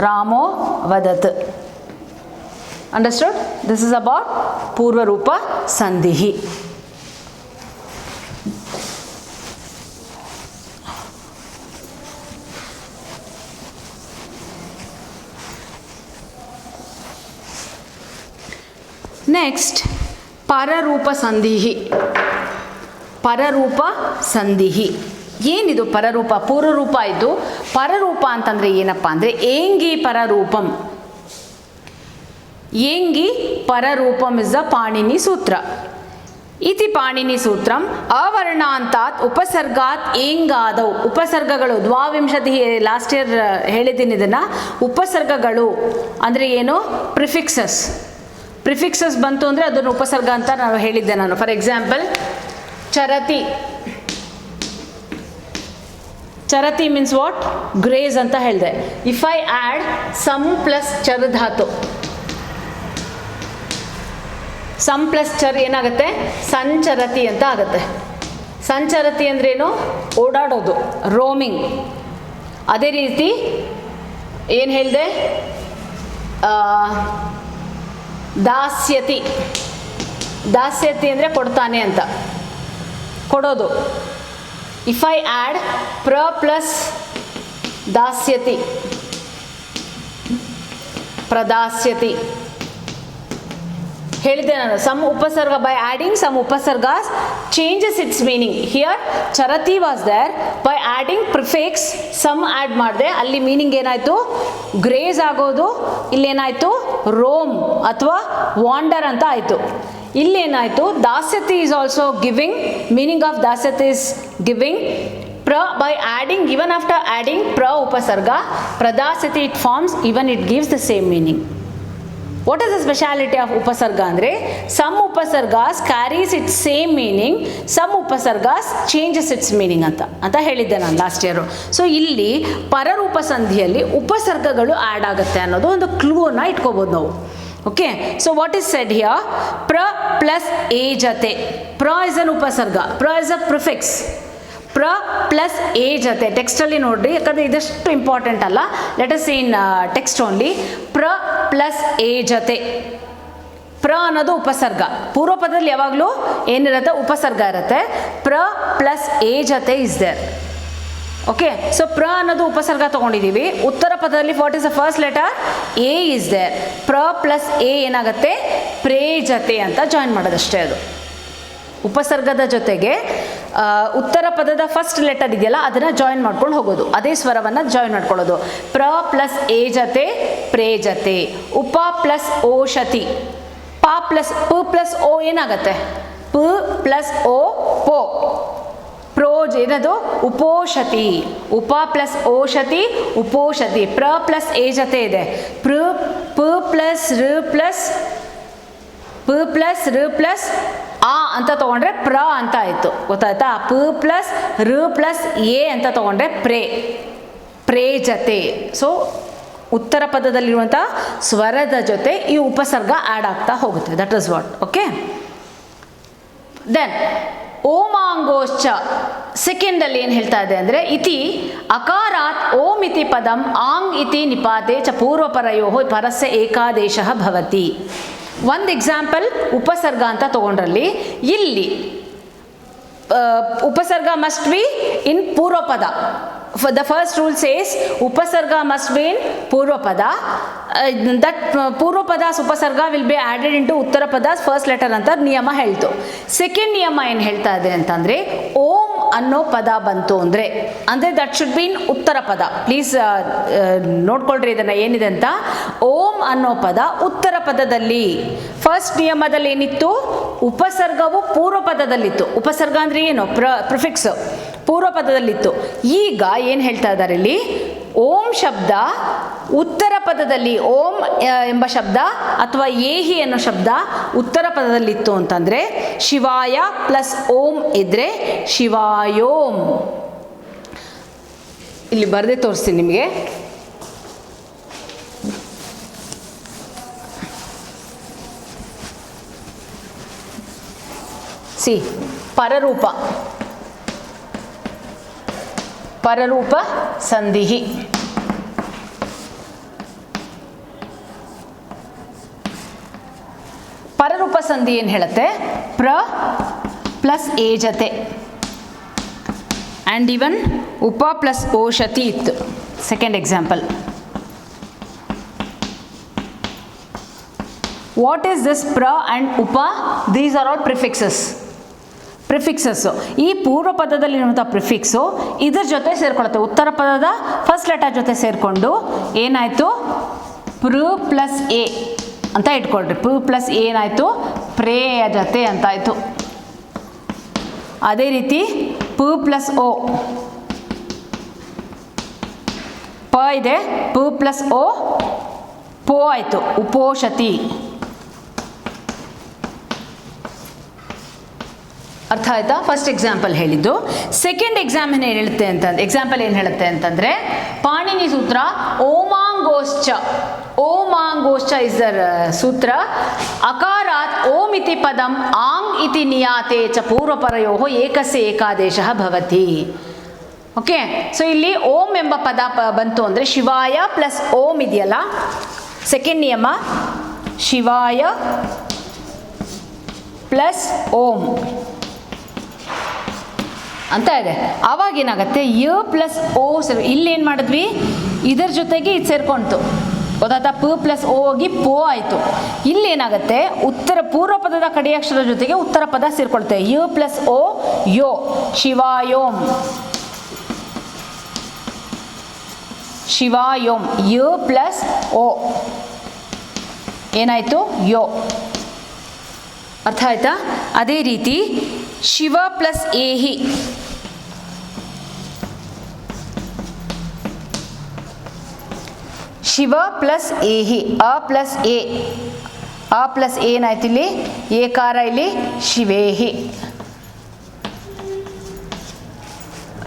ರಾಮೋ ವದತ್. ಅಂಡರ್ಸ್ಟುಡ್? ದಿಸ್ ಇಸ್ ಅಬೌಟ್ ಪೂರ್ವರೂಪ ಸಂಧಿ. ನೆಕ್ಸ್ಟ್ ಪರರೂಪ ಸಂಧಿ. ಪರರೂಪ ಸಂಧಿ ಏನಿದು? ಪರರೂಪ, ಪೂರ್ವರೂಪ ಇದು. ಪರರೂಪ ಅಂತಂದರೆ ಏನಪ್ಪ ಅಂದರೆ ಏಂಗಿ ಪರರೂಪಂ. ಏಂಗಿ ಪರರೂಪಂ ಇಸ್ ದ ಪಾಣಿನಿ ಸೂತ್ರ. ಇತಿ ಪಾಣಿನಿ ಸೂತ್ರಂ ಅವರ್ಣಾಂತಾತ್ ಉಪಸರ್ಗಾತ್ ಏಂಗಾದವು. ಉಪಸರ್ಗಗಳು ದ್ವಾವಿಂಶತಿ, ಲಾಸ್ಟ್ ಇಯರ್ ಹೇಳಿದ್ದೀನಿ ಇದನ್ನು. ಉಪಸರ್ಗಗಳು ಅಂದರೆ ಏನು? ಪ್ರಿಫಿಕ್ಸಸ್ ಬಂತು ಅಂದರೆ ಅದನ್ನು ಉಪಸರ್ಗ ಅಂತ ನಾನು ಹೇಳಿದ್ದೆ ನಾನು. ಫಾರ್ ಎಕ್ಸಾಂಪಲ್, ಚರತಿ. ಚರತಿ ಮೀನ್ಸ್ ವಾಟ್? ಗ್ರೇಸ್ ಅಂತ ಹೇಳಿದೆ. ಇಫ್ ಐ ಆ್ಯಡ್ ಸಮ್ ಪ್ಲಸ್ ಚರ್ ಧಾತು, ಸಮ್ ಪ್ಲಸ್ ಚರ್ ಏನಾಗುತ್ತೆ? ಸಂಚರತಿ ಅಂತ ಆಗುತ್ತೆ. ಸಂಚರತಿ ಅಂದ್ರೇನು? ಓಡಾಡೋದು, ರೋಮಿಂಗ್. ಅದೇ ರೀತಿ ಏನು ಹೇಳಿದೆ? ದಾಸ್ಯತಿ. ದಾಸ್ಯತಿ ಅಂದರೆ ಕೊಡ್ತಾನೆ ಅಂತ, ಕೊಡೋದು. ಇಫ್ ಐ ಆ್ಯಡ್ ಪ್ರ ಪ್ಲಸ್ ದಾಸ್ಯತಿ, ಪ್ರದಾಸ್ಯತಿ ಹೇಳಿದೆ ನಾನು. ಸಮ್ ಉಪಸರ್ಗ, ಬೈ ಆ್ಯಡಿಂಗ್ ಸಮ್ ಉಪಸರ್ಗಾಸ್ ಚೇಂಜಸ್ ಇಟ್ಸ್ ಮೀನಿಂಗ್. ಹಿಯರ್ ಚರತಿ was there, by adding prefix ಸಮ್ ಆ್ಯಡ್ ಮಾಡಿದೆ, ಅಲ್ಲಿ ಮೀನಿಂಗ್ ಏನಾಯಿತು? ಗ್ರೇಸ್ ಆಗೋದು. ಇಲ್ಲೇನಾಯಿತು? ರೋಮ್ ಅಥವಾ ವಾಂಡರ್ ಅಂತ ಆಯಿತು. ಇಲ್ಲೇನಾಯಿತು? ದಾಸ್ಯತಿ is also giving. Meaning of ದಾಸ್ಯತಿ ಇಸ್ ಗಿವಿಂಗ್. ಪ್ರ, by adding, even after adding pra upasarga, pradasati it forms, even it gives the same meaning. What is the speciality of upasarga ಅಂದರೆ some upasargas carries its same meaning, some upasargas changes its meaning ಅಂತ ಹೇಳಿದ್ದೆ ನಾನು ಲಾಸ್ಟ್ ಇಯರು. ಸೊ ಇಲ್ಲಿ ಪರರೂಪ ಸಂಧಿಯಲ್ಲಿ ಉಪಸರ್ಗಗಳು ಆ್ಯಡ್ ಆಗುತ್ತೆ ಅನ್ನೋದು ಒಂದು ಕ್ಲೂವನ್ನು ಇಟ್ಕೋಬೋದು ನಾವು. Okay, so what is said here? ಪ್ರ ಪ್ಲಸ್ ಎ ಜತೆ. ಪ್ರ ಇಸ್ ಅನ್ ಉಪಸರ್ಗ, ಪ್ರ ಇಸ್ ಅ ಪ್ರಿಫಿಕ್ಸ್. ಪ್ರ ಪ್ಲಸ್ ಎ ಜತೆ ಟೆಕ್ಸ್ಟಲ್ಲಿ ನೋಡ್ರಿ, ಯಾಕಂದರೆ ಇದಷ್ಟು ಇಂಪಾರ್ಟೆಂಟ್ ಅಲ್ಲ. Let us see in text only. ಪ್ರ ಪ್ಲಸ್ ಎ ಜತೆ. ಪ್ರ ಅನ್ನೋದು ಉಪಸರ್ಗ. ಪೂರ್ವ ಪದದಲ್ಲಿ ಯಾವಾಗಲೂ ಏನಿರುತ್ತೆ? ಉಪಸರ್ಗ ಇರುತ್ತೆ. ಪ್ರ ಪ್ಲಸ್ ಎ ಜತೆ ಇಸ್ ದೇರ್. ಓಕೆ, ಸೊ ಪ್ರ ಅನ್ನೋದು ಉಪಸರ್ಗ ತೊಗೊಂಡಿದ್ದೀವಿ. ಉತ್ತರ ಪದದಲ್ಲಿ what is the first letter? ಎ ಇಸ್ ದೇರ್. ಪ್ರ ಪ್ಲಸ್ ಎ ಏನಾಗುತ್ತೆ? ಪ್ರೇ ಜತೆ ಅಂತ ಜಾಯಿನ್ ಮಾಡೋದಷ್ಟೇ. ಅದು ಉಪಸರ್ಗದ ಜೊತೆಗೆ ಉತ್ತರ ಪದದ ಫಸ್ಟ್ ಲೆಟರ್ ಇದೆಯಲ್ಲ ಅದನ್ನು ಜಾಯಿನ್ ಮಾಡ್ಕೊಂಡು ಹೋಗೋದು, ಅದೇ ಸ್ವರವನ್ನು ಜಾಯಿನ್ ಮಾಡ್ಕೊಳ್ಳೋದು. ಪ್ರ ಪ್ಲಸ್ ಎ ಜತೆ ಪ್ರೇ ಜತೆ, ಉಪ ಪ್ಲಸ್ ಓಷತಿ, ಪ ಪ್ಲಸ್ ಓ ಏನಾಗತ್ತೆ, ಪ ಪ್ಲಸ್ ಓ ಪೋ, ಪ್ರೋಜ್ ಏನದು ಉಪೋಷತಿ, ಉಪ ಪ್ಲಸ್ ಓಷತಿ ಉಪೋಷತಿ. ಪ್ರ ಪ್ಲಸ್ ಎ ಜತೆ ಇದೆ, ಪ ಪ್ಲಸ್ ರ ಪ್ಲಸ್ ಆ ಅಂತ ತಗೊಂಡ್ರೆ ಪ್ರ ಅಂತ ಆಯಿತು, ಗೊತ್ತಾಯ್ತಾ. ಪ ಪ್ಲಸ್ ರ ಪ್ಲಸ್ ಎ ಅಂತ ತಗೊಂಡ್ರೆ ಪ್ರೇ ಜತೆ. ಸೊ ಉತ್ತರ ಪದದಲ್ಲಿರುವಂಥ ಸ್ವರದ ಜೊತೆ ಈ ಉಪಸರ್ಗ ಆ್ಯಡ್ ಆಗ್ತಾ ಹೋಗುತ್ತೆ. That is what. Okay, then ಓಮಾಂಗೋಶ್ಚ ಸೆಕೆಂಡಲ್ಲಿ ಏನು ಹೇಳ್ತಾ ಇದೆ ಅಂದರೆ, ಇತಿ ಅಕಾರಾತ್ ಓಂ ಇತಿ ಪದಂ ಆಂಗ್ ಇತಿ ನಿಪಾತೆ ಚ ಪೂರ್ವಪರಯೋ ಪರಸ್ಯ ಏಕಾದೇಶ ಭವತಿ. ಒಂದು ಎಕ್ಸಾಂಪಲ್ ಉಪಸರ್ಗ ಅಂತ ತಗೊಂಡ್ರಲ್ಲಿ, ಇಲ್ಲಿ ಉಪಸರ್ಗ ಮಸ್ಟ್ ಬಿ ಇನ್ ಪೂರ್ವಪದ. The first rule says upasarga must be in purvapada. That purvapada's upasarga will be added into uttarapada's first letter ಅಂತ ನಿಯಮ ಹೇಳ್ತು. ಸೆಕೆಂಡ್ ನಿಯಮ ಏನು ಹೇಳ್ತಾ ಇದೆ ಅಂತಂದರೆ, ಓಂ ಅನ್ನೋ ಪದ ಬಂತು ಅಂದರೆ ದಟ್ ಶುಡ್ ಬಿ ಇನ್ ಉತ್ತರ ಪದ. ಪ್ಲೀಸ್ ನೋಡ್ಕೊಳ್ರಿ ಇದನ್ನು ಏನಿದೆ ಅಂತ. ಓಂ ಅನ್ನೋ ಪದ ಉತ್ತರ ಪದದಲ್ಲಿ. ಫಸ್ಟ್ ನಿಯಮದಲ್ಲಿ ಏನಿತ್ತು, ಉಪಸರ್ಗವು ಪೂರ್ವ ಪದದಲ್ಲಿತ್ತು. ಉಪಸರ್ಗ ಅಂದರೆ ಏನು, ಪ್ರಿಫಿಕ್ಸ್ ಪೂರ್ವ ಪದದಲ್ಲಿತ್ತು. ಈಗ ಏನು ಹೇಳ್ತಾ ಇದ್ದಾರೆ ಇಲ್ಲಿ, ಓಂ ಶಬ್ದ ಉತ್ತರ ಪದದಲ್ಲಿ, ಓಂ ಎಂಬ ಶಬ್ದ ಅಥವಾ ಏಹಿ ಅನ್ನೋ ಶಬ್ದ ಉತ್ತರ ಪದದಲ್ಲಿತ್ತು ಅಂತಂದರೆ, ಶಿವಾಯ ಪ್ಲಸ್ ಓಂ ಇದ್ರೆ ಶಿವಾಯೋಂ. ಇಲ್ಲಿ ಬರೆದೇ ತೋರಿಸ್ತೀನಿ ನಿಮಗೆ. ಸಿ, ಪರರೂಪ ಸಂಧಿಹಿ. ಪರರೂಪ ಸಂಧಿ ಏನು ಹೇಳುತ್ತೆ, ಪ್ರ ಪ್ಲಸ್ ಎ ಜತೆ ಆ್ಯಂಡ್ ಇವನ್ ಉಪ ಪ್ಲಸ್ ಓಷತಿ ಇತ್ತು. Second example. What is this ಪ್ರ ಆ್ಯಂಡ್ ಉಪ? These are all prefixes. ಈ ಪೂರ್ವ ಪದದಲ್ಲಿರುವಂಥ ಪ್ರಿಫಿಕ್ಸು ಇದ್ರ ಜೊತೆ ಸೇರ್ಕೊಳುತ್ತೆ, ಉತ್ತರ ಪದದ ಫಸ್ಟ್ ಲೆಟರ್ ಜೊತೆ ಸೇರಿಕೊಂಡು ಏನಾಯಿತು, ಪ್ರ ಪ್ಲಸ್ ಎ ಅಂತ ಇಟ್ಕೊಳ್ರಿ. ಪ ಪ್ಲಸ್ ಎ ಏನಾಯಿತು, ಪ್ರೇಯ ಜೊತೆ ಅಂತಾಯಿತು. ಅದೇ ರೀತಿ ಪ ಪ್ಲಸ್ ಓ, ಪ ಇದೆ, ಪ ಪ್ಲಸ್ ಓ ಪೋ ಆಯಿತು, ಉಪೋಷತಿ. ಅರ್ಥ ಆಯ್ತಾ? ಫಸ್ಟ್ ಎಕ್ಸಾಂಪಲ್ ಹೇಳಿದ್ದು. ಸೆಕೆಂಡ್ ಎಕ್ಸಾಂಪಲ್ ಏನು ಹೇಳುತ್ತೆ ಅಂತಂದರೆ, ಪಾಣಿನಿ ಸೂತ್ರ ಓಮಾಂಗೋಶ್ಚ. ಓಮಾಂಗೋಶ್ಚ ಇಸ್ ದರ್ ಸೂತ್ರ. ಅಕಾರಾತ್ ಓಂ ಇತಿ ಪದಂ ಆಂಗ್ ಇತಿ ನಿಯಾತೆ ಚ ಪೂರ್ವಪರಯೋ ಏಕಸ್ಯ ಏಕಾದೇಶ ಭವತಿ. ಓಕೆ, ಸೊ ಇಲ್ಲಿ ಓಂ ಎಂಬ ಪದ ಬಂತು ಅಂದರೆ ಶಿವಾಯ ಪ್ಲಸ್ ಓಂ ಇದೆಯಲ್ಲ, ಸೆಕೆಂಡ್ ನಿಯಮ ಶಿವಾಯ ಪ್ಲಸ್ ಓಂ ಅಂತ ಇದೆ. ಆವಾಗ ಏನಾಗುತ್ತೆ, ಯ ಪ್ಲಸ್ ಓ ಇಲ್ಲೇನು ಮಾಡಿದ್ವಿ, ಇದರ ಜೊತೆಗೆ ಇದು ಸೇರ್ಕೊಂತು, ಗೊತ್ತಾಯ್ತಾ. ಪ ಪ್ಲಸ್ ಓ ಹೋಗಿ ಪೋ ಆಯಿತು. ಇಲ್ಲೇನಾಗುತ್ತೆ, ಪೂರ್ವ ಪದದ ಕಡೆ ಅಕ್ಷರ ಜೊತೆಗೆ ಉತ್ತರ ಪದ ಸೇರ್ಕೊಳ್ತೇವೆ. ಯ ಪ್ಲಸ್ ಓ ಯೋ, ಶಿವಾಯೋಂ, ಶಿವಾಯೋಂ. ಯ ಪ್ಲಸ್ ಓ ಏನಾಯಿತು, ಯೋ. ಅರ್ಥ ಆಯ್ತಾ? ಅದೇ ರೀತಿ ಶಿವ ಪ್ಲಸ್ ಏಹಿ, ಶಿವ ಪ್ಲಸ್ ಏಹಿ, ಅ ಪ್ಲಸ್ ಎ, ಅ ಪ್ಲಸ್ ಏನಾಯ್ತು ಇಲ್ಲಿ, ಏಕಾರ ಇಲ್ಲಿ ಶಿವೇಹಿ,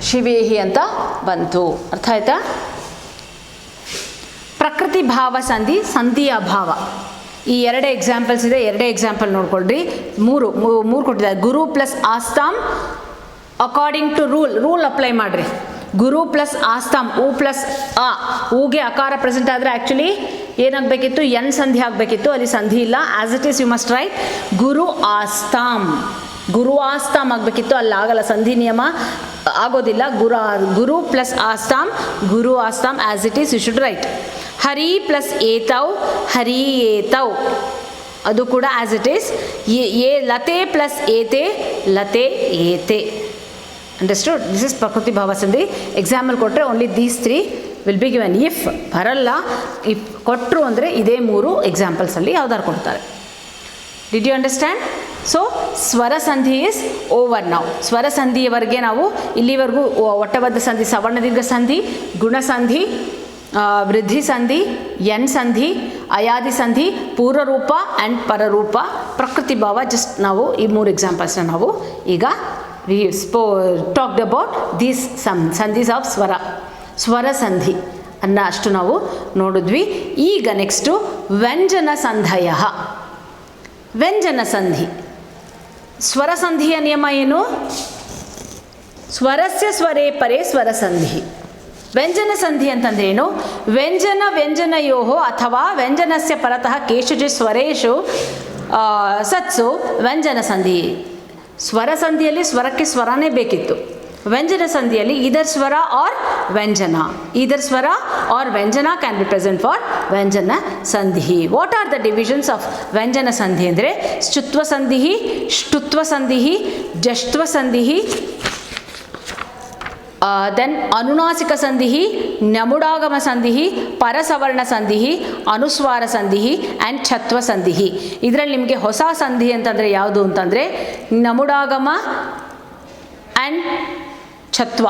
ಶಿವೇಹಿ ಅಂತ ಬಂತು. ಅರ್ಥ ಆಯ್ತಾ? ಪ್ರಕೃತಿ ಭಾವ ಸಂಧಿ, ಸಂಧಿಯ ಅಭಾವ. ಈ ಎರಡೇ ಎಕ್ಸಾಂಪಲ್ಸ್ ಇದೆ, ಎರಡೇ ಎಕ್ಸಾಂಪಲ್ ನೋಡ್ಕೊಳ್ರಿ. ಮೂರು ಕೊಟ್ಟಿದ್ದಾರೆ. ಗುರು ಪ್ಲಸ್ ಆಸ್ತಾಮ್ ಅಕಾರ್ಡಿಂಗ್ ಟು ರೂಲ್ ಅಪ್ಲೈ ಮಾಡಿರಿ. ಗುರು ಪ್ಲಸ್ ಆಸ್ತಾಮ್, ಉ ಪ್ಲಸ್ ಆ, ಊಗೆ ಅಕಾರ ಪ್ರೆಸೆಂಟ್ ಆದರೆ ಆ್ಯಕ್ಚುಲಿ ಏನಾಗಬೇಕಿತ್ತು, ಎನ್ ಸಂಧಿ ಆಗಬೇಕಿತ್ತು, ಅಲ್ಲಿ ಸಂಧಿ ಇಲ್ಲ. As it is you must write ಗುರು ಆಸ್ತಾಮ್. ಗುರು ಆಸ್ತಾಮ್ ಆಗಬೇಕಿತ್ತು, ಅಲ್ಲಿ ಆಗಲ್ಲ, ಸಂಧಿ ನಿಯಮ ಆಗೋದಿಲ್ಲ. ಗುರು ಪ್ಲಸ್ ಆಸ್ತಾಮ್, ಗುರು ಆಸ್ತಾಮ್ as it is you should write. ಹರಿ ಪ್ಲಸ್ ಏತೌ, ಹರಿ ಏತೌ, ಅದು ಕೂಡ ಆ್ಯಸ್ ಇಟ್ ಈಸ್. ಲತೆ ಪ್ಲಸ್ ಏತೆ, ಲತೆ ಏತೆ. ಅಂಡರ್ಸ್ಟುಡ್? ದಿಸ್ ಇಸ್ ಪ್ರಕೃತಿ ಭಾವ ಸಂಧಿ. ಎಕ್ಸಾಂಪಲ್ ಕೊಟ್ಟರೆ only these 3 will be given. If ಬರಲ್ಲ, ಇಫ್ ಕೊಟ್ಟರು ಅಂದರೆ ಇದೇ 3 ಎಕ್ಸಾಂಪಲ್ಸಲ್ಲಿ ಯಾವ್ದಾರು ಕೊಡ್ತಾರೆ. Did you understand? ಸೊ ಸ್ವರ ಸಂಧಿ ಇಸ್ ಓವರ್ ನಾವು. ಸ್ವರ ಸಂಧಿಯವರೆಗೆ ನಾವು ಇಲ್ಲಿವರೆಗೂ ಒಟ್ಟಬದ್ಧ ಸಂಧಿ, ಸವರ್ಣದೀರ್ಘ ಸಂಧಿ, ಗುಣಸಂಧಿ, ವೃದ್ಧಿ ಸಂಧಿ, ಎನ್ ಸಂಧಿ, ಅಯಾದಿ ಸಂಧಿ, ಪೂರ್ವರೂಪ ಆ್ಯಂಡ್ ಪರರೂಪ, ಪ್ರಕೃತಿ ಭಾವ, ಜಸ್ಟ್ ನಾವು ಈ 3 ಎಕ್ಸಾಂಪಲ್ಸ್ನ ನಾವು ಈಗ ಟಾಕ್ಡ್ ಅಬೌಟ್ ದೀಸ್ ಸಂಧೀಸ್ ಆಫ್ ಸ್ವರ ಸಂಧಿ ಅನ್ನ ಅಷ್ಟು ನಾವು ನೋಡಿದ್ವಿ. ಈಗ ನೆಕ್ಸ್ಟು ವ್ಯಂಜನ ಸಂಧಯ. ವ್ಯಂಜನ ಸಂಧಿ, ಸ್ವರ ಸಂಧಿಯ ನಿಯಮ ಏನು? ಸ್ವರಸ್ಯ ಸ್ವರೇ ಪರೇ ಸ್ವರ ಸಂಧಿ. ವ್ಯಂಜನ ಸಂಧಿ ಅಂತಂದ್ರೆ ಏನು? ವ್ಯಂಜನಯೋ ಅಥವಾ ವ್ಯಂಜನಸ್ಯ ಪರತಃ ಕೇಷುಚಿತ್ ಸ್ವರೇಶು ಸತ್ಸು ವ್ಯಂಜನ ಸಂಧಿ. ಸ್ವರ ಸಂಧಿಯಲ್ಲಿ ಸ್ವರಕ್ಕೆ ಸ್ವರನೇ ಬೇಕಿತ್ತು. ವ್ಯಂಜನ ಸಂಧಿಯಲ್ಲಿ ಇದರ್ ಸ್ವರ ಆರ್ ವ್ಯಂಜನ, ಇದರ್ ಸ್ವರ ಆರ್ ವ್ಯಂಜನ ಕ್ಯಾನ್ ಬಿ ಪ್ರೆಸೆಂಟ್ ಫಾರ್ ವ್ಯಂಜನ ಸಂಧಿ. What are the divisions of ವ್ಯಂಜನ ಸಂಧಿ ಅಂದರೆ ಶ್ಚುತ್ವ ಸಂಧಿ, ಷ್ಟುತ್ವ ಸಂಧಿ, ಜಷ್ಟ್ವ ಸಂಧಿ, ದೆನ್ ಅನುನಾಸಿಕ ಸಂಧಿ, ನಮುಡಾಗಮ ಸಂಧಿ, ಪರಸವರ್ಣ ಸಂಧಿ, ಅನುಸ್ವಾರ ಸಂಧಿ ಆ್ಯಂಡ್ ಛತ್ವ ಸಂಧಿ. ಇದರಲ್ಲಿ ನಿಮಗೆ ಹೊಸ ಸಂಧಿ ಅಂತಂದರೆ ಯಾವುದು ಅಂತಂದರೆ ನಮುಡಾಗಮ ಆ್ಯಂಡ್ ಛತ್ವ.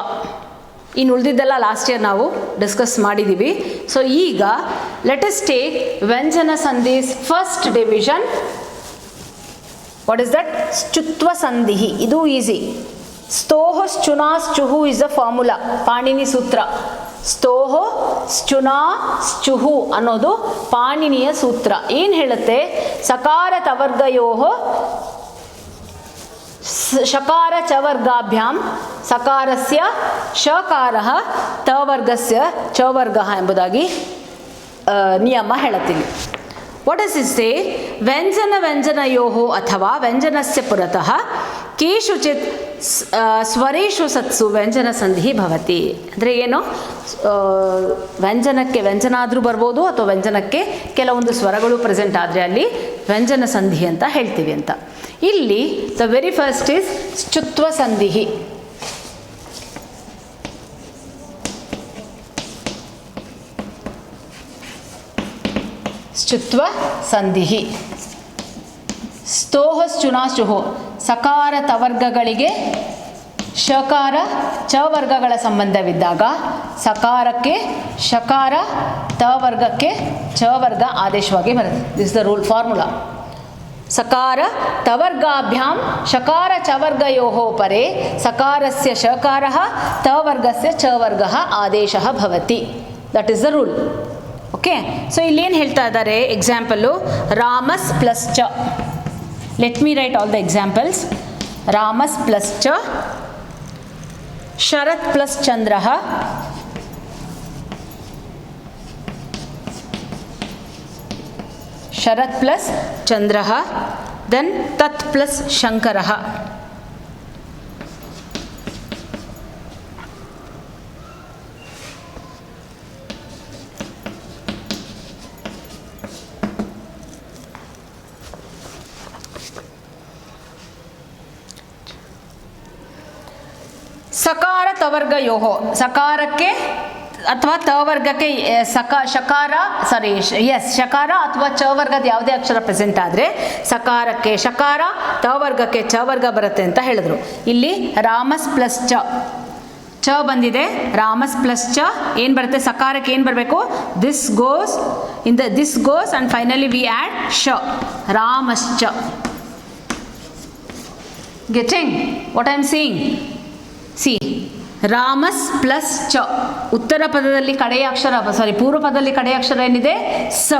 ಇನ್ನು ಉಳಿದಿದ್ದೆಲ್ಲ ಲಾಸ್ಟ್ ಇಯರ್ ನಾವು ಡಿಸ್ಕಸ್ ಮಾಡಿದ್ದೀವಿ. ಸೊ ಈಗ ಲೆಟ್ ಅಸ್ ಟೇಕ್ ವ್ಯಂಜನ ಸಂಧಿಸ್ first division. What is that? ಶ್ಚುತ್ವ ಸಂಧಿ. ಇದು ಈಸಿ. ಸ್ತೋಹ ಶ್ಚುನಾ ಶ್ಚುಹು ಇಸ್ ಅ ಫಾರ್ಮುಲಾ, ಪಾಣಿನಿ ಸೂತ್ರ. ಸ್ತೋಹ ಶ್ಚುನಾ ಶ್ಚುಹು ಅನ್ನೋದು ಪಾಣಿನಿಯ ಸೂತ್ರ. ಏನು ಹೇಳುತ್ತೆ? ಸಕಾರ ತವರ್ಗಯೋಹ ಶಕಾರ ಚವರ್ಗಾಭ್ಯಾಂ ಸಕಾರಸ್ಯ ಶಕಾರಃ ತವರ್ಗಸ್ಯ ಚವರ್ಗಃ ಎಂಬುದಾಗಿ ನಿಯಮ ಹೇಳುತ್ತೀನಿ. What does it say? ವ್ಯಂಜನಯೋಃ ಅಥವಾ ವ್ಯಂಜನಸ್ಯ ಪುರತಃ ಕೇಷುಚಿತ್ ಸ್ವರೇಶು ಸತ್ಸು ವ್ಯಂಜನ ಸಂಧಿ ಭವತಿ. ಅಂದರೆ ಏನು? ವ್ಯಂಜನಕ್ಕೆ ವ್ಯಂಜನ ಆದರೂ ಬರ್ಬೋದು, ಅಥವಾ ವ್ಯಂಜನಕ್ಕೆ ಕೆಲವೊಂದು ಸ್ವರಗಳು ಪ್ರೆಸೆಂಟ್ ಆದರೆ ಅಲ್ಲಿ ವ್ಯಂಜನ ಸಂಧಿ ಅಂತ ಹೇಳ್ತೀವಿ ಅಂತ. ಇಲ್ಲಿ ದ ವೆರಿ ಫಸ್ಟ್ ಈಸ್ ಶ್ಚುತ್ವ ಸಂಧಿ. ಶ್ಚುತ್ವ ಸಂಧಿ. ಸ್ತೋಹ ಶ್ಚುನಾ ಶ್ಚುಹು, ಸಕಾರ ತವರ್ಗಗಳಿಗೆ ಶಕಾರ ಚವರ್ಗಗಳ ಸಂಬಂಧವಿದ್ದಾಗ ಸಕಾರಕ್ಕೆ ಶಕಾರ, ತವರ್ಗಕ್ಕೆ ಚವರ್ಗ ಆದೇಶವಾಗಿ ಬರುತ್ತೆ. This the rule formula. ಸಕಾರ ತವರ್ಗಾಭ್ಯಾಂ ಶಕಾರ ಚವರ್ಗಯೋಃ ಪರೇ ಸಕಾರಸ್ಯ ಶಕಾರಃ ತವರ್ಗಸ್ಯ ಚವರ್ಗಃ ಆದೇಶಃ ಭವತಿ. That is the rule. Okay. So ಇಲ್ಲೇನು ಹೇಳ್ತಾ ಇದ್ದಾರೆ? ಎಕ್ಸಾಂಪಲ್ಲು ರಾಮಸ್ ಪ್ಲಸ್ ಚ. Let me write all the examples. ರಾಮಸ್ ಪ್ಲಸ್ ಚ, ಶರತ್ ಪ್ಲಸ್ ಚಂದ್ರಃ, ಶರತ್ ಪ್ಲಸ್ ಚಂದ್ರಃ, ದೆನ್ ತತ್ ಪ್ಲಸ್ ಶಂಕರಃ. ಸಕಾರ ತವರ್ಗಯೋಃ, ಸಕಾರಕ್ಕೆ ಅಥವಾ ತವರ್ಗಕ್ಕೆ ಶಕಾರ ಅಥವಾ ಚವರ್ಗದ ಯಾವುದೇ ಅಕ್ಷರ ಪ್ರೆಸೆಂಟ್ ಆದರೆ ಸಕಾರಕ್ಕೆ ಶಕಾರ, ತವರ್ಗಕ್ಕೆ ಚವರ್ಗ ಬರುತ್ತೆ ಅಂತ ಹೇಳಿದ್ರು. ಇಲ್ಲಿ ರಾಮಸ್ ಪ್ಲಸ್ ಚ ಬಂದಿದೆ. ರಾಮಸ್ ಪ್ಲಸ್ ಚ ಏನು ಬರುತ್ತೆ? ಸಕಾರಕ್ಕೆ ಏನು ಬರಬೇಕು? This goes and finally we add ಶ, ರಾಮಶ್ಚ. Getting what I am saying? See, ರಾಮಸ್ ಪ್ಲಸ್ ಚ. ಉತ್ತರ ಪದದಲ್ಲಿ ಕಡೆಯ ಅಕ್ಷರ, ಪೂರ್ವ ಪದದಲ್ಲಿ ಕಡೆಯ ಅಕ್ಷರ ಏನಿದೆ? ಸ.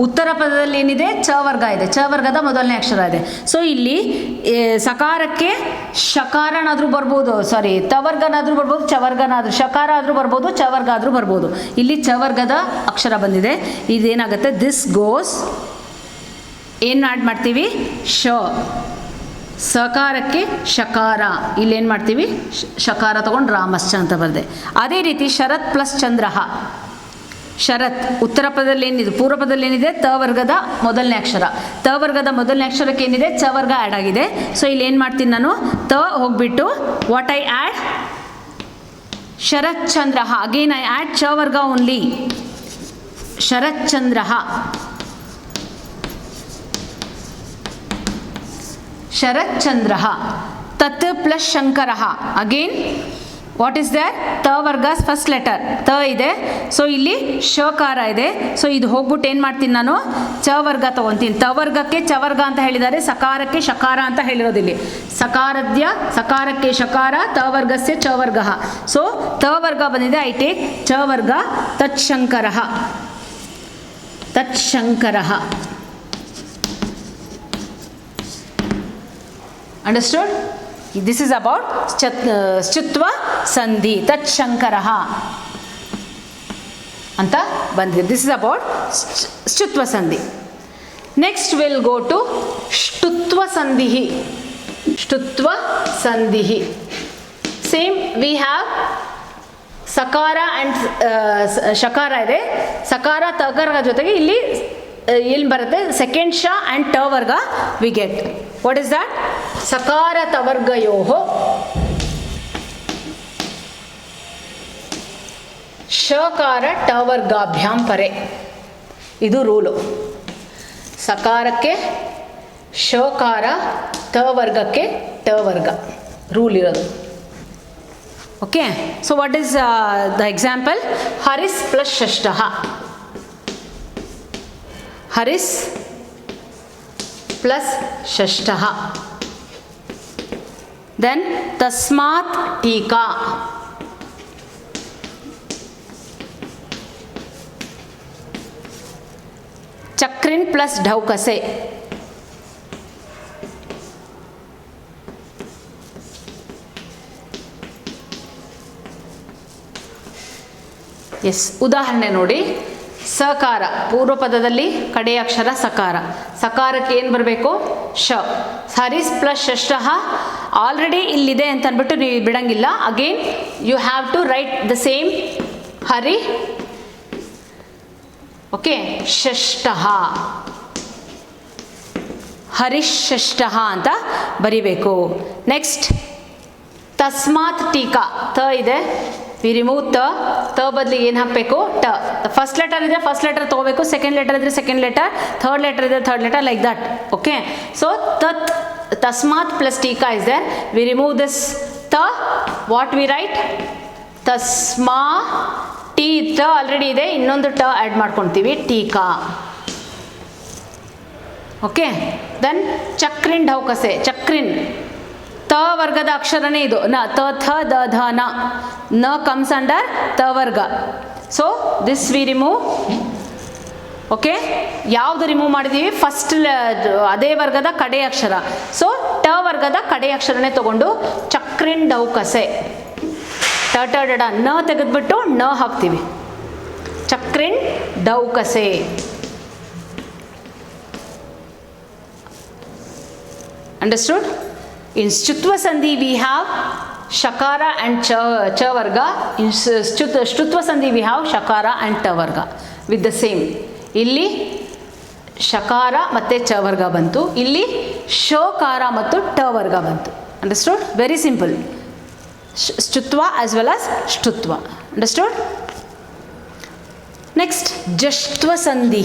ಉತ್ತರ ಪದದಲ್ಲಿ ಏನಿದೆ? ಚ ವರ್ಗ ಇದೆ. ಚ ವರ್ಗದ ಮೊದಲನೇ ಅಕ್ಷರ ಇದೆ. ಸೊ ಇಲ್ಲಿ ಸಕಾರಕ್ಕೆ ಶಕಾರನಾದರೂ ಬರ್ಬೋದು, ತವರ್ಗನಾದರೂ ಬರ್ಬೋದು, ಚವರ್ಗನಾದರೂ, ಶಕಾರ ಆದರೂ ಬರ್ಬೋದು, ಚವರ್ಗ ಆದರೂ ಬರ್ಬೋದು. ಇಲ್ಲಿ ಚವರ್ಗದ ಅಕ್ಷರ ಬಂದಿದೆ. ಇದೇನಾಗುತ್ತೆ? ದಿಸ್ ಗೋಸ್, ಏನು ಆ್ಯಡ್ ಮಾಡ್ತೀವಿ? ಶ. ಸಕಾರಕ್ಕೆ ಶಕಾರ, ಇಲ್ಲೇನು ಮಾಡ್ತೀವಿ? ಶಕಾರ ತಗೊಂಡು ರಾಮಶ್ಚ ಅಂತ ಬರೆದೆ. ಅದೇ ರೀತಿ ಶರತ್ ಪ್ಲಸ್ ಚಂದ್ರಃ. ಶರತ್ ಉತ್ತರ ಪದದಲ್ಲಿ ಏನಿದೆ? ಪೂರ್ವ ಪದದಲ್ಲಿ ಏನಿದೆ? ತವರ್ಗದ ಮೊದಲನೇ ಅಕ್ಷರ. ತವರ್ಗದ ಮೊದಲನೇ ಅಕ್ಷರಕ್ಕೆ ಏನಿದೆ? ಚವರ್ಗ ಆ್ಯಡ್ ಆಗಿದೆ. ಸೊ ಇಲ್ಲಿ ಏನು ಮಾಡ್ತೀನಿ ನಾನು? ತ ಹೋಗ್ಬಿಟ್ಟು what I add Sharatchandra. Again I add ಚ ವರ್ಗ ಓನ್ಲಿ. ಶರತ್ಚಂದ್ರ, ಶರತ್ಚಂದ್ರ. ತತ್ plus Shankara. Again what is there? ತ ವರ್ಗ ಫಸ್ಟ್ ಲೆಟರ್ ತ ಇದೆ. ಸೊ ಇಲ್ಲಿ ಶಕಾರ ಇದೆ. ಸೊ ಇದು ಹೋಗ್ಬಿಟ್ಟು ಏನು ಮಾಡ್ತೀನಿ ನಾನು? ಚ ವರ್ಗ ತೊಗೊತೀನಿ. ತ ವರ್ಗಕ್ಕೆ ಚ ವರ್ಗ ಅಂತ ಹೇಳಿದ್ದಾರೆ, ಸಕಾರಕ್ಕೆ ಶಕಾರ ಅಂತ ಹೇಳಿರೋದಿಲ್ಲಿ. ಸಕಾರದ್ಯ ಸಕಾರಕ್ಕೆ ಶಕಾರ, ತ ವರ್ಗಸ್ಯ ಚ ವರ್ಗ. ಸೊ ತ ವರ್ಗ ಬಂದಿದೆ, ಐ ಟೇಕ್ ಚ ವರ್ಗ. ತತ್ಶಂಕರ, ತತ್ಶಂಕರ. Understood? This is about ಶ್ಚುತ್ವ ಸಂಧಿ. ತತ್ಶಂಕರ ಅಂತ ಬಂದಿದೆ. ದಿಸ್ ಇಸ್ ಅಬೌಟ್ ಶ್ಚುತ್ವ ಸಂಧಿ. ನೆಕ್ಸ್ಟ್ ವಿಲ್ ಗೋ ಟು ಷ್ಟುತ್ವ ಸಂಧಿ. ಷ್ಟುತ್ವ ಸಂಧಿ. ಸೇಮ್ ವಿ ಹ್ಯಾವ್ ಸಕಾರ ಆ್ಯಂಡ್ ಶಕಾರ ಇದೆ. ಸಕಾರ ತಕರ ಜೊತೆಗೆ ಇಲ್ಲಿ ಏನು ಬರುತ್ತೆ? ಸೆಕೆಂಡ್ ಶ ಆ್ಯಂಡ್ ಟ ವರ್ಗ we get. What is that? ಸಕಾರ ತವರ್ಗಯೋ ಶಕಾರ ಟ ವರ್ಗಾಭ್ಯಾಂ ಪರೆ. ಇದು ರೂಲು. ಸಕಾರಕ್ಕೆ ಶಕಾರ, ತ ವರ್ಗಕ್ಕೆ ಟ ವರ್ಗ ರೂಲ್ ಇರೋದು. Okay. So what is the example? ಹರಿಸ್ ಪ್ಲಸ್ ಷಷ್ಠ. ಹರಿಸ್ ಪ್ಲಸ್ ಷಷ್ಠ. ದೆನ್ ತಸ್ಮಾತ್ ಟೀಕಾ. ಚಕ್ರಿನ್ ಪ್ಲಸ್ ಢೌಕಸೆ. ಎಸ್, ಉದಾಹರಣೆ ನೋಡಿ. ಸಕಾರ ಪೂರ್ವ ಪದದಲ್ಲಿ ಕಡೆಯ ಅಕ್ಷರ ಸಕಾರ. ಸಕಾರಕ್ಕೆ ಏನು ಬರಬೇಕು? ಶ. ಹರಿಸ್ ಪ್ಲಸ್ ಷಷ್ಠ ಆಲ್ರೆಡಿ ಇಲ್ಲಿದೆ ಅಂತ ಅಂದ್ಬಿಟ್ಟು ನೀವು ಬಿಡಂಗಿಲ್ಲ. Again you have to write the same ಹರಿ. ಓಕೆ, ಷಷ್ಠ, ಹರಿಷಷ್ಠ ಅಂತ ಬರಿಬೇಕು. ನೆಕ್ಸ್ಟ್ ತಸ್ಮಾತ್ ಟೀಕಾ. ತ ಇದೆ, ವಿ ರಿಮೂವ್ ತ. ತ ಬದಲಿಗೆ ಏನು ಹಾಕಬೇಕು? ಟ. ಫಸ್ಟ್ ಲೆಟರ್ ಇದ್ದರೆ ಫಸ್ಟ್ ಲೆಟರ್ ತೊಗೋಬೇಕು, ಸೆಕೆಂಡ್ ಲೆಟರ್ ಇದ್ದರೆ ಸೆಕೆಂಡ್ ಲೆಟರ್, ಥರ್ಡ್ ಲೆಟರ್ ಇದ್ದರೆ third letter, like that. Okay. So ತತ್ ತಸ್ಮಾತ್ ಪ್ಲಸ್ ಟೀಕಾ is there. We remove this ತ. What we write? ತಸ್ಮಾ. ಟಿ ಟ ಆಲ್ರೆಡಿ ಇದೆ, ಇನ್ನೊಂದು ಟ ಆ್ಯಡ್ ಮಾಡ್ಕೊತೀವಿ, ಟೀಕಾ. ಓಕೆ. ದೆನ್ ಚಕ್ರಿನ್ ಢೌಕಸೆ. ಚಕ್ರಿನ್ ತ ವರ್ಗದ ಅಕ್ಷರನೇ ಇದು. ನ ತ ಥ ದ ಧ ನ. ನ ಕಮ್ಸ್ ಅಂಡರ್ ತ ವರ್ಗ. So this we remove. Okay. ಯಾವುದು ರಿಮೂವ್ ಮಾಡಿದ್ದೀವಿ? ಫಸ್ಟ್ ಅದೇ ವರ್ಗದ ಕಡೆ ಅಕ್ಷರ. ಸೊ ಟ ವರ್ಗದ ಕಡೆ ಅಕ್ಷರನೇ ತಗೊಂಡು ಚಕ್ರಿನ್ ಢೌಕಸೆ. ಟ ಟ ಡ ನ ತೆಗೆದ್ಬಿಟ್ಟು ನ ಹಾಕ್ತೀವಿ. ಚಕ್ರಿನ್ ಢೌಕಸೆ. Understood? In Shtutva Sandhi we have Shakara and Cha Varga. In Shtutva Sandhi we have Shakara and Ta Varga with the same. Illi Shakara matte Cha Varga bantu. Illi Shokara mattu Ta Varga bantu. Understood? Very simple. Shtutva as well as Shtutva. Understood? Next ಜಷ್ಟ್ವ ಸಂಧಿ.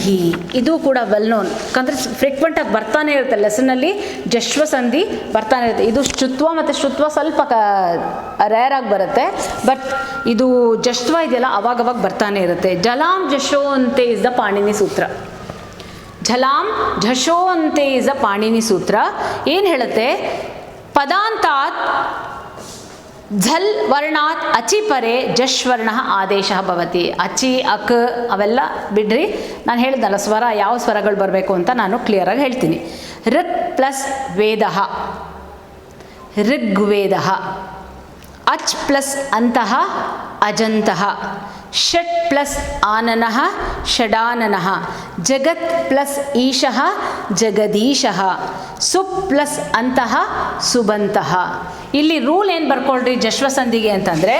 ಇದು ಕೂಡ ವೆಲ್ ನೋನ್, ಯಾಕಂದರೆ ಫ್ರೀಕ್ವೆಂಟಾಗಿ ಬರ್ತಾನೆ ಇರುತ್ತೆ ಲೆಸನ್ನಲ್ಲಿ. ಜಷ್ಟ್ವ ಸಂಧಿ ಬರ್ತಾನೆ ಇರುತ್ತೆ. ಇದು ಶ್ಚುತ್ವ ಮತ್ತು ಶ್ರುತ್ವ ಸ್ವಲ್ಪ ರೇರಾಗಿ ಬರುತ್ತೆ, ಬಟ್ ಇದು ಜಷ್ಟ್ವ ಇದೆಯಲ್ಲ ಅವಾಗವಾಗ ಬರ್ತಾನೆ ಇರುತ್ತೆ. ಜಲಾಂ ಜಶೋ ಅಂತೆ ಇಸ್ ದ ಪಾಣಿನಿ ಸೂತ್ರ. ಝಲಾಂ ಝಶೋ ಅಂತೆ ಇಸ್ ದ ಪಾಣಿನಿ ಸೂತ್ರ. ಏನು ಹೇಳುತ್ತೆ? ಪದಾಂತಾತ್ ಝಲ್ ವರ್ಣಾತ್ ಅಚಿ ಪರೆ ಜಶ್ವರ್ಣ ಆದೇಶ ಭವತಿ. ಅಚಿ ಅಕ್ ಅವೆಲ್ಲ ಬಿಡ್ರಿ, ನಾನು ಹೇಳಿದ್ನಲ್ಲ ಸ್ವರ, ಯಾವ ಸ್ವರಗಳು ಬರಬೇಕು ಅಂತ ನಾನು ಕ್ಲಿಯರಾಗಿ ಹೇಳ್ತೀನಿ. ಋಕ್ ಪ್ಲಸ್ ವೇದ, ಋಗ್ವೇದ. ಅಚ್ ಪ್ಲಸ್ ಅಂತಹ ಅಜಂತಹ. ಷಟ್ ಪ್ಲಸ್ ಆನನಃ ಷಡಾನನಃ. ಜಗತ್ ಪ್ಲಸ್ ಈಶಃ ಜಗದೀಶಃ. ಸುಪ್ ಪ್ಲಸ್ ಅಂತಹ ಸುಬಂತಹ. ಇಲ್ಲಿ ರೂಲ್ ಏನು ಬರ್ಕೊಳ್ರಿ ಜಶ್ವ ಸಂಧಿಗೆ ಅಂತಂದರೆ,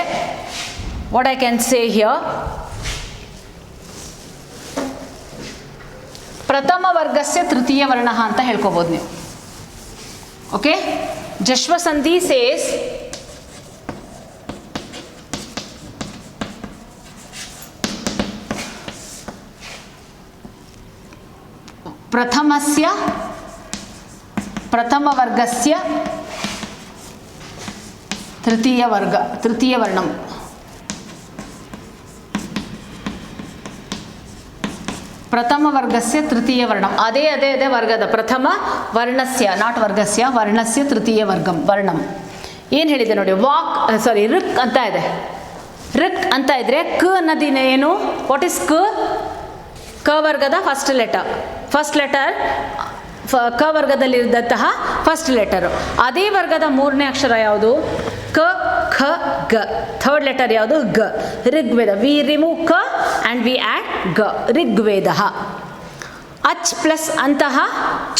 what I can say here, ಪ್ರಥಮ ವರ್ಗಸ್ಯ ತೃತೀಯ ವರ್ಣ ಅಂತ ಹೇಳ್ಕೊಬೋದು ನೀವು. ಓಕೆ. Jashva Sandhi says प्रथमवर्गस्य तृतीयवर्णं प्रथमवर्गस्य तृतीयवर्णम् अदे वर्गद प्रथमवर्णस्य नाट् वर्गस्य वर्णस्य तृतीयवर्गं वर्णम् ಏನು ಹೇಳಿದೆ ನೋಡಿ ಋಕ್ ಅಂತ ಇದೆ. ಋಕ್ ಅಂತ ಇದ್ರೆ ಕ ಅನ್ನೋದಿನ ಏನು? ವಾಟ್ ಇಸ್ ಕ? ಕ ವರ್ಗದ ಫಸ್ಟ್ ಲೆಟರ್ ಕ ವರ್ಗದಲ್ಲಿದ್ದಂತಹ ಫಸ್ಟ್ ಲೆಟರು. ಅದೇ ವರ್ಗದ ಮೂರನೇ ಅಕ್ಷರ ಯಾವುದು? ಕ ಖ ಗ. ಥರ್ಡ್ ಲೆಟರ್ ಯಾವುದು? ಗ. ಋಗ್ವೇದ. ವಿ ರಿಮೂವ್ ಕ ಆ್ಯಂಡ್ ವಿ ಆ್ಯಡ್ ಗ. ಋಗ್ವೇದ. ಅಚ್ ಪ್ಲಸ್ ಅಂತಹ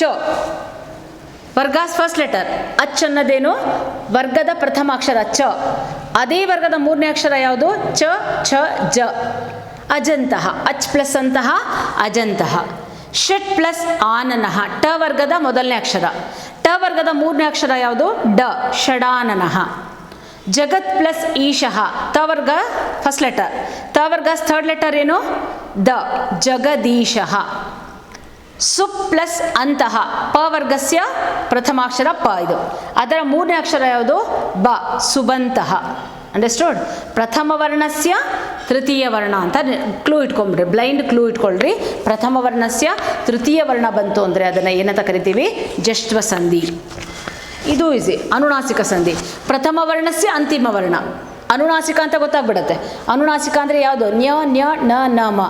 ಚ ವರ್ಗಾಸ್ ಫಸ್ಟ್ ಲೆಟರ್. ಅಚ್ ಅನ್ನೋದೇನು? ವರ್ಗದ ಪ್ರಥಮ ಅಕ್ಷರ ಚ. ಅದೇ ವರ್ಗದ ಮೂರನೇ ಅಕ್ಷರ ಯಾವುದು? ಚ ಛ ಜ. ಅಜಂತಹ. ಅಚ್ ಪ್ಲಸ್ ಅಂತಹ ಅಜಂತಹ. ಷಟ್ ಪ್ಲಸ್ ಆನನಃ. ಟ ವರ್ಗದ ಮೊದಲನೇ ಅಕ್ಷರ. ಟ ವರ್ಗದ ಮೂರನೇ ಅಕ್ಷರ ಯಾವುದು? ಡ. ಷಡಾನನಃ. ಜಗತ್ ಪ್ಲಸ್ ಈಶಃ. ತ ವರ್ಗ ಫಸ್ಟ್ ಲೆಟರ್. ತ ವರ್ಗ ಥರ್ಡ್ ಲೆಟರ್ ಏನು? ದ. ಜಗದೀಶಃ. ಸುಪ್ ಪ್ಲಸ್ ಅಂತಹ. ಪ ವರ್ಗಸ್ಯ ಪ್ರಥಮಾಕ್ಷರ ಪ ಇದು. ಅದರ ಮೂರನೇ ಅಕ್ಷರ ಯಾವುದು? ಬ. ಸುಬಂತಹ. ಅಂಡರ್ಸ್ಟೂಡ್? ಪ್ರಥಮ ವರ್ಣಸ್ಯ ತೃತೀಯ ವರ್ಣ ಅಂತ ಕ್ಲೂ ಇಟ್ಕೊಂಡ್ಬಿಡ್ರಿ, ಬ್ಲೈಂಡ್ ಕ್ಲೂ ಇಟ್ಕೊಳ್ರಿ. ಪ್ರಥಮ ವರ್ಣಸ್ಯ ತೃತೀಯ ವರ್ಣ ಬಂತು ಅಂದರೆ ಅದನ್ನು ಏನಂತ ಕರಿತೀವಿ? ಜಷ್ಟ್ವ ಸಂಧಿ. ಇದು ಈಸಿ. ಅನುನಾಸಿಕ ಸಂಧಿ. ಪ್ರಥಮ ವರ್ಣಸ್ಯ ಅಂತಿಮ ವರ್ಣ ಅನುನಾಸಿಕ ಅಂತ ಗೊತ್ತಾಗ್ಬಿಡುತ್ತೆ. ಅನುನಾಸಿಕ ಅಂದರೆ ಯಾವುದು? ನ್ಯ ನ್ಯ ನ ನ ಮ.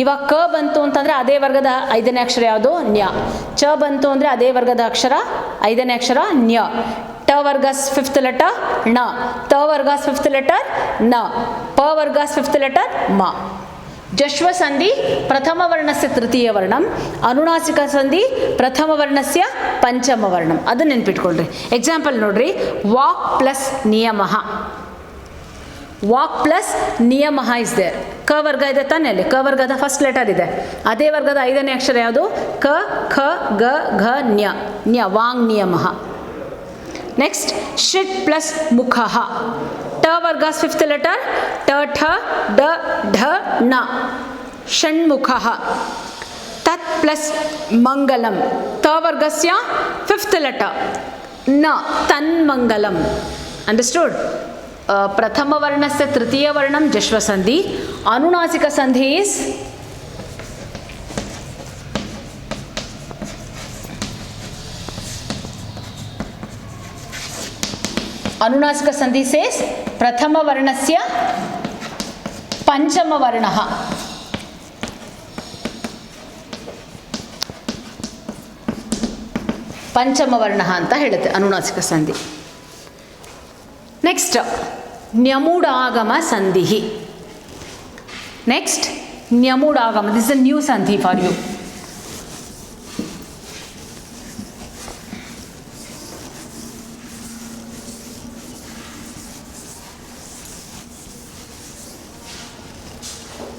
ಇವಾಗ ಕ ಬಂತು ಅಂತಂದರೆ ಅದೇ ವರ್ಗದ ಐದನೇ ಅಕ್ಷರ ಯಾವುದು? ನ್ಯ. ಚ ಬಂತು ಅಂದರೆ ಅದೇ ವರ್ಗದ ಅಕ್ಷರ ಐದನೇ ಅಕ್ಷರ ನ್ಯ. ಟ ವರ್ಗಸ್ ಫಿಫ್ತ್ ಲೆಟರ್ ಣ. ತ ವರ್ಗಸ್ ಫಿಫ್ತ್ ಲೆಟರ್ ನ. ಪ ವರ್ಗಸ್ ಫಿಫ್ತ್ ಲೆಟರ್ ಮ. ಜಶ್ವ ಸಂಧಿ ಪ್ರಥಮ ವರ್ಣಸ್ಯ ತೃತೀಯ ವರ್ಣಂ. ಅನುನಾಸಿಕ ಸಂಧಿ ಪ್ರಥಮ ವರ್ಣಸ್ಯ ಪಂಚಮ ವರ್ಣಂ. ಅದನ್ನು ನೆನ್ಪಿಟ್ಕೊಳ್ರಿ. ಎಕ್ಸಾಂಪಲ್ ನೋಡ್ರಿ. ವಾಕ್ ಪ್ಲಸ್ ನಿಯಮಃ. ವಾಕ್ ಪ್ಲಸ್ ನಿಯಮಃ ಇಸ್ ದೇರ್. ಕ ವರ್ಗ ಇದೆ ತಾನೇ ಅಲ್ಲಿ? ಕ ವರ್ಗದ ಫಸ್ಟ್ ಲೆಟರ್ ಇದೆ. ಅದೇ ವರ್ಗದ ಐದನೇ ಅಕ್ಷರ ಯಾವುದು? ಕ ಖ ಗ ಘ ನ್ಯ. ನ್ಯ. ವಾಂಗ್ ನಿಯಮಃ. ನೆಕ್ಸ್ಟ್ ಷಟ್ ಪ್ಲಸ್ ಮುಖಃ. ಟ ವರ್ಗಸ್ ಫಿಫ್ತ್ ಲೆಟರ್ ಟ ಠ ಡ ಢ ಣ. ಷಣ್ಮುಖಃ. ತತ್ ಪ್ಲಸ್ ಮಂಗಲಂ. ತ ವರ್ಗಸ್ಯ ಫಿಫ್ತ್ ಲೆಟರ್ ನ. ತನ್ಮಂಗಲಂ. ಅಂಡರ್ಸ್ಟೂಡ್? ಪ್ರಥಮ ವರ್ಣಸ್ಯ ತೃತೀಯ ವರ್ಣಂ ಜಶ್ವ ಸಂಧಿ. ಅನುನಾಸಿಕ ಸಂಧಿ ಇಸ್ ಅನುನಾಸಿಕ ಸಂಧಿ ಸೇಸ್ ಪ್ರಥಮ ವರ್ಣಸ್ಯ ಪಂಚಮ ವರ್ಣಃ. ಪಂಚಮ ವರ್ಣ ಅಂತ ಹೇಳುತ್ತೆ ಅನುನಾಸಿಕ ಸಂಧಿ. ನೆಕ್ಸ್ಟ್ ನ್ಯಮೂಢಾಗಮ ಸಂಧಿ. ನೆಕ್ಸ್ಟ್ ನ್ಯಮೂಢಾಗಮ. ದಿಸ್ ಇಸ್ ಅ ನ್ಯೂ ಸಂಧಿ for you.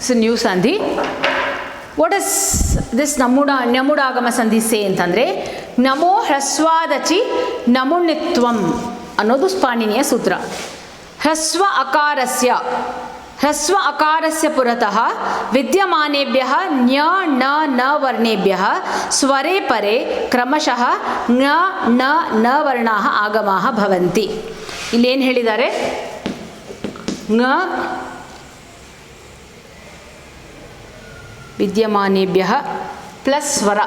It's a new sandhi. What does this ನ್ಯಮೂಢಾಗಮ ಸಂಧಿ ಸೇ ಅಂತಂದರೆ, ನಮೋ ಹ್ರಸ್ವಾದಚಿ ನಮುನಿತ್ವಂ ಅನ್ನೋದು ಪಾಣಿನಿಯ ಸೂತ್ರ. ಹ್ರಸ್ವ ಅಕಾರಸ್ಯ ಪುರತಃ ವಿದ್ಯಮಾನೇಭ್ಯಃ ನ್ಯ ಣ ನ ವರ್ಣೇಭ್ಯಃ ಸ್ವರೇ ಪರೆ ಕ್ರಮಶಃ ಞ ಣ ನ ವರ್ಣಾಃ ಆಗಮಾಃ ಭವಂತಿ. ಇಲ್ಲೇನು ಹೇಳಿದ್ದಾರೆ? ಞ ವಿದ್ಯಮಾನೇಭ್ಯಃ ಪ್ಲಸ್ ಸ್ವರ.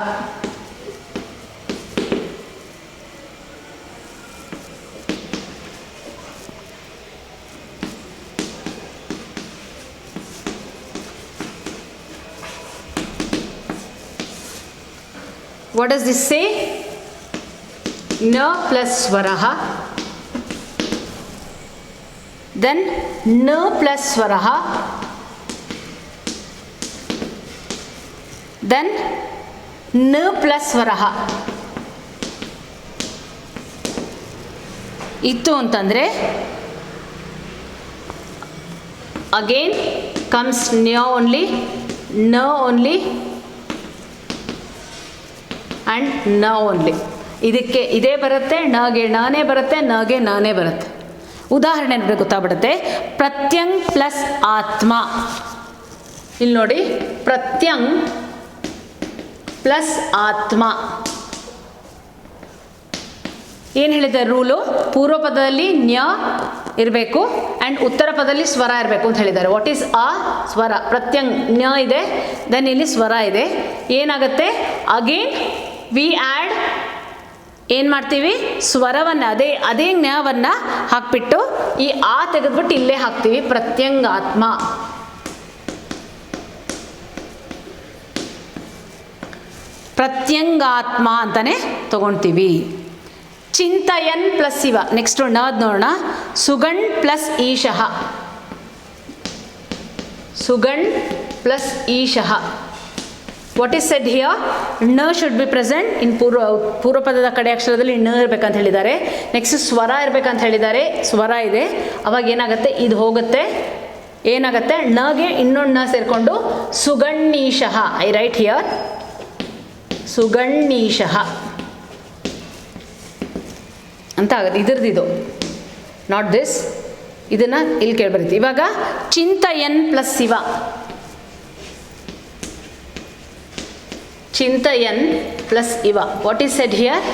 What does this say? Na plus swaraha, then na plus swaraha, then na plus swaraha. ಇತ್ತು ಅಂತಂದರೆ again comes nya only, na only and na only. ಇದಕ್ಕೆ ಇದೇ ಬರುತ್ತೆ, ಣಗೆ ಣನೇ ಬರುತ್ತೆ, ನಗೆ ನಾನೇ ಬರುತ್ತೆ. ಉದಾಹರಣೆ ನೋಡಿ ಗೊತ್ತಾಗ್ಬಿಡುತ್ತೆ. ಪ್ರತ್ಯಂಗ್ ಪ್ಲಸ್ ಆತ್ಮ. ಇಲ್ಲಿ ನೋಡಿ, ಪ್ರತ್ಯಂಗ್ ಪ್ಲಸ್ ಆತ್ಮ. ಏನು ಹೇಳಿದೆ ರೂಲು? ಪೂರ್ವ ಪದದಲ್ಲಿ ನ್ಯ ಇರಬೇಕು ಆ್ಯಂಡ್ ಉತ್ತರ ಪದದಲ್ಲಿ ಸ್ವರ ಇರಬೇಕು ಅಂತ ಹೇಳಿದ್ದಾರೆ. ವಾಟ್ ಈಸ್ ಆ? ಸ್ವರ. ಪ್ರತ್ಯಂಗ್ ನ್ಯ ಇದೆ, ದೆನ್ ಇಲ್ಲಿ ಸ್ವರ ಇದೆ. ಏನಾಗುತ್ತೆ? ಅಗೇನ್ ವಿ ಆ್ಯಡ್, ಏನು ಮಾಡ್ತೀವಿ? ಸ್ವರವನ್ನು, ಅದೇ ಜ್ಞವನ್ನು ಹಾಕ್ಬಿಟ್ಟು ಈ ಆ ತೆಗೆದ್ಬಿಟ್ಟು ಇಲ್ಲೇ ಹಾಕ್ತೀವಿ. ಪ್ರತ್ಯಂಗಾತ್ಮ. ಪ್ರತ್ಯಂಗಾತ್ಮ ಅಂತಲೇ ತಗೊಳ್ತೀವಿ. ಚಿಂತಯನ್ ಪ್ಲಸ್ ಇವ. ನೆಕ್ಸ್ಟ್ ಣದ್ ನೋಡೋಣ. ಸುಗಣ್ ಪ್ಲಸ್ ಈಶಃ. ಸುಗಣ್ ಪ್ಲಸ್ ಈಶಃ. What is said here? ಣ ಶುಡ್ ಬಿ ಪ್ರೆಸೆಂಟ್ ಇನ್ ಪೂರ್ವ ಪದದ ಕಡೆ ಅಕ್ಷರದಲ್ಲಿ ಣ ಇರಬೇಕಂತ ಹೇಳಿದ್ದಾರೆ. ನೆಕ್ಸ್ಟ್ ಸ್ವರ ಇರಬೇಕಂತ ಹೇಳಿದ್ದಾರೆ. ಸ್ವರ ಇದೆ. ಅವಾಗ ಏನಾಗುತ್ತೆ? ಇದು ಹೋಗುತ್ತೆ. ಏನಾಗುತ್ತೆ? ಣಗೆ ಇನ್ನೊಂದು ಣ ಸೇರಿಕೊಂಡು ಸುಗಣ್ಣೀಶಃ. ಐ ರೈಟ್ ಹಿಯರ್ ಸುಗಣ್ಣೀಶಃ ಅಂತ ಆಗುತ್ತೆ. ಇದ್ರದ್ದು ನಾಟ್ ದಿಸ್. ಇದನ್ನು ಇಲ್ಲಿ ಕೇಳ್ಬರುತ್ತೆ. ಇವಾಗ ಚಿಂತಯನ್ ಪ್ಲಸ್ ಶಿವ. ಚಿಂತಯನ್ ಪ್ಲಸ್ ಇವ. What is said here?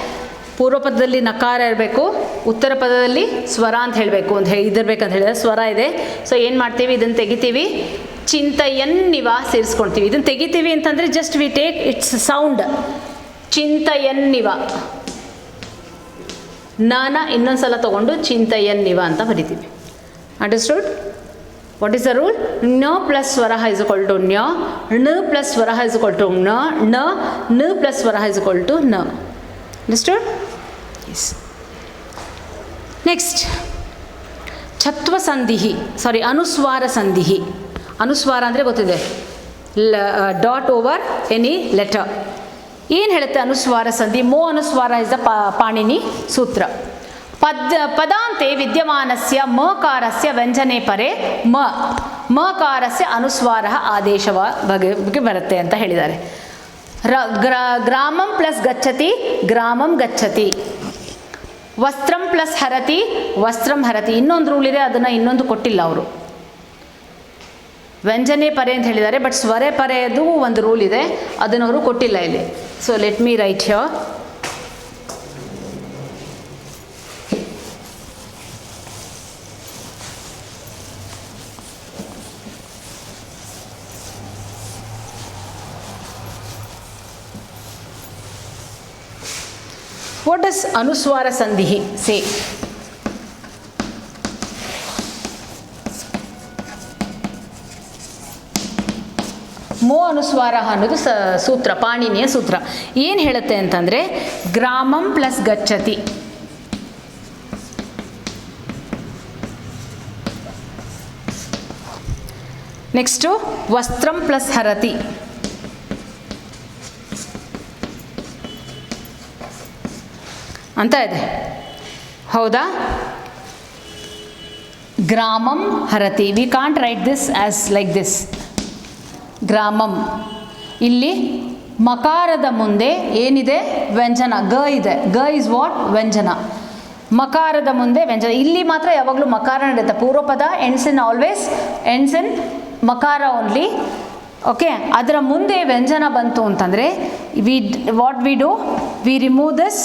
ಪೂರ್ವ ಪದದಲ್ಲಿ ನಕಾರ ಇರಬೇಕು, ಉತ್ತರ ಪದದಲ್ಲಿ ಸ್ವರ ಅಂತ ಹೇಳಬೇಕು ಅಂತ ಇದಿರ್ಬೇಕಂತ ಹೇಳಿದ್ರೆ ಸ್ವರ ಇದೆ. ಸೊ ಏನು ಮಾಡ್ತೀವಿ? ಇದನ್ನು ತೆಗಿತೀವಿ. ಚಿಂತಯನ್ ಇವ ಸೇರಿಸ್ಕೊಳ್ತೀವಿ. ಇದನ್ನು ತೆಗಿತೀವಿ ಅಂತಂದರೆ just we take its sound. ಚಿಂತಯನ್ ಇವ. ನಾನ ಇನ್ನೊಂದು ಸಲ ತೊಗೊಂಡು ಚಿಂತಯನ್ ಇವ ಅಂತ ಬರಿತೀವಿ. Understood? What is the rule? ನ ಪ್ಲಸ್ ಸ್ವರ ಇಸ್ ಇಕ್ವಲ್ ಟು ನ್ಯ, ಣ ಪ್ಲಸ್ ಸ್ವರ ಇಸ್ ಇಕ್ವಲ್ ಟು ಣ, ನ ಪ್ಲಸ್ ಸ್ವರ ಇಸ್ ಇಕ್ವಲ್ ಟು ನ. ಅಂಡರ್ಸ್ಟುಡ್? ಎಸ್. ನೆಕ್ಸ್ಟ್ ಛತ್ವ ಸಂಧಿಹಿ, ಸಾರಿ ಅನುಸ್ವಾರ ಸಂಧಿಹಿ. ಅನುಸ್ವಾರ ಅಂದರೆ ಗೊತ್ತಿದೆ, ಡಾಟ್ ಓವರ್ ಎನಿ ಲೆಟರ್. ಏನು ಹೇಳುತ್ತೆ ಅನುಸ್ವಾರ ಸಂಧಿ? ಮೋ ಅನುಸ್ವಾರ ಇಸ್ ದ ಪಾಣಿನಿ ಸೂತ್ರ. ಪದಾಂತೆ ವಿದ್ಯಮಾನಸ್ಯ ಮಕಾರಸ್ಯ ವ್ಯಂಜನೆ ಪರೆ ಮಕಾರಸ್ಯ ಅನುಸ್ವಾರ ಆದೇಶವ ಬಗ್ಗೆ ಬರುತ್ತೆ ಅಂತ ಹೇಳಿದ್ದಾರೆ. ಗ್ರಾಮಂ ಪ್ಲಸ್ ಗಚ್ಚತಿ, ಗ್ರಾಮಂ ಗಚ್ಚತಿ. ವಸ್ತ್ರಂ ಪ್ಲಸ್ ಹರತಿ, ವಸ್ತ್ರಂ ಹರತಿ. ಇನ್ನೊಂದು ರೂಲ್ ಇದೆ, ಅದನ್ನು ಇನ್ನೊಂದು ಕೊಟ್ಟಿಲ್ಲ ಅವರು. ವ್ಯಂಜನೆ ಪರೆ ಅಂತ ಹೇಳಿದ್ದಾರೆ, ಬಟ್ ಸ್ವರೆ ಪರೆದು ಒಂದು ರೂಲ್ ಇದೆ, ಅದನ್ನು ಅವರು ಕೊಟ್ಟಿಲ್ಲ ಇಲ್ಲಿ. So let me right here. What does ಅನುಸ್ವಾರ ಸಂಧಿಹಿ say? ಮೋ ಅನುಸ್ವಾರ ಅನ್ನೋದು ಸೂತ್ರ, ಪಾಣಿನಿಯ ಸೂತ್ರ. ಏನು ಹೇಳುತ್ತೆ ಅಂತಂದರೆ ಗ್ರಾಮಂ ಪ್ಲಸ್ ಗಚ್ಚತಿ, ನೆಕ್ಸ್ಟು ವಸ್ತ್ರಂ ಪ್ಲಸ್ ಹರತಿ, ಅಂತ ಇದೆ. ಹೌದಾ? ಗ್ರಾಮಂ ಹರತಿ. We can't write this as like this. ಗ್ರಾಮಂ. ಇಲ್ಲಿ ಮಕಾರದ ಮುಂದೆ ಏನಿದೆ? ವ್ಯಂಜನ ಗ ಇದೆ. ಗ ಇಸ್ ವಾಟ್? ವ್ಯಂಜನ. ಮಕಾರದ ಮುಂದೆ ವ್ಯಂಜನ. ಇಲ್ಲಿ ಮಾತ್ರ ಯಾವಾಗಲೂ ಮಕಾರ ನಡೆಯುತ್ತೆ. ಪೂರ್ವಪದ ends in always ends in ಮಕಾರ ಓನ್ಲಿ. ಓಕೆ, ಅದರ ಮುಂದೆ ವ್ಯಂಜನ ಬಂತು ಅಂತಂದರೆ what we do? We remove this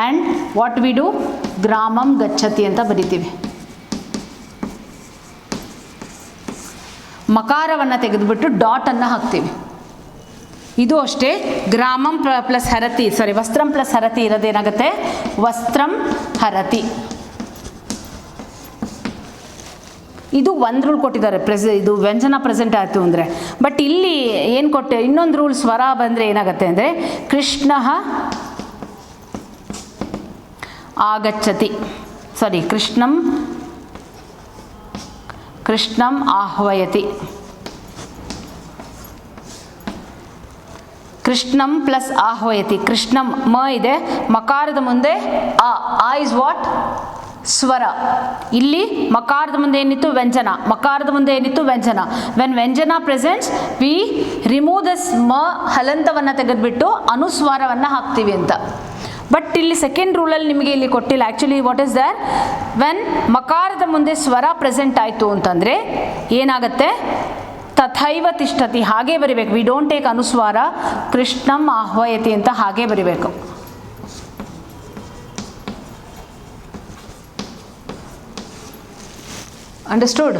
and what we do? ಗ್ರಾಮಂ ಗಚ್ಚತಿ ಅಂತ ಬರಿತೀವಿ. ಮಕಾರವನ್ನು ತೆಗೆದುಬಿಟ್ಟು ಡಾಟನ್ನು ಹಾಕ್ತೀವಿ. ಇದು ಅಷ್ಟೇ. ಗ್ರಾಮಂ ಪ್ಲಸ್ ಹರತಿ, ಸಾರಿ ವಸ್ತ್ರಂ ಪ್ಲಸ್ ಹರತಿ ಇರೋದೇನಾಗುತ್ತೆ? ವಸ್ತ್ರಂ ಹರತಿ. ಇದು ಒಂದು ರೂಲ್ ಕೊಟ್ಟಿದ್ದಾರೆ, ಇದು ವ್ಯಂಜನ ಪ್ರೆಸೆಂಟ್ ಆಯಿತು ಅಂದರೆ. ಬಟ್ ಇಲ್ಲಿ ಏನು ಕೊಟ್ಟೆ? ಇನ್ನೊಂದು ರೂಲ್ ಸ್ವರ ಬಂದರೆ ಏನಾಗುತ್ತೆ ಅಂದರೆ ಕೃಷ್ಣ ಆಗಚ್ಚತಿ, ಸಾರಿ ಕೃಷ್ಣಂ ಆಹ್ವಯತಿ. ಕೃಷ್ಣಂ ಪ್ಲಸ್ ಆಹ್ವಯತಿ. ಕೃಷ್ಣಂ ಮ ಇದೆ, ಮಕಾರದ ಮುಂದೆ ಆ ಇಸ್ ವಾಟ್? ಸ್ವರ. ಇಲ್ಲಿ ಮಕಾರದ ಮುಂದೆ ಏನಿತ್ತು? ವ್ಯಂಜನ. ಮಕಾರದ ಮುಂದೆ ಏನಿತ್ತು? ವ್ಯಂಜನ. ವೆನ್ ವ್ಯಂಜನ ಪ್ರೆಸೆಂಟ್ಸ್ ವಿ ರಿಮೂವ್ ದಸ್ ಮ ಹಲಂತವನ್ನು ತೆಗೆದುಬಿಟ್ಟು ಅನುಸ್ವಾರವನ್ನು ಹಾಕ್ತೀವಿ ಅಂತ. ಬಟ್ ಇಲ್ಲಿ ಸೆಕೆಂಡ್ ರೂಲಲ್ಲಿ ನಿಮಗೆ ಇಲ್ಲಿ ಕೊಟ್ಟಿಲ್ಲ. Actually what is there, when ಮಕಾರದ ಮುಂದೆ ಸ್ವರ ಪ್ರೆಸೆಂಟ್ ಆಯಿತು ಅಂತಂದರೆ ಏನಾಗುತ್ತೆ, ತಥೈವ ತಿಷ್ಠತಿ ಹಾಗೆ ಬರಿಬೇಕು. ವಿ ಡೋಂಟ್ ಟೇಕ್ ಅನುಸ್ವಾರ, ಕೃಷ್ಣಂ ಆಹ್ವಯತಿ ಅಂತ ಹಾಗೆ ಬರಿಬೇಕು. ಅಂಡರ್ಸ್ಟೂಡ್?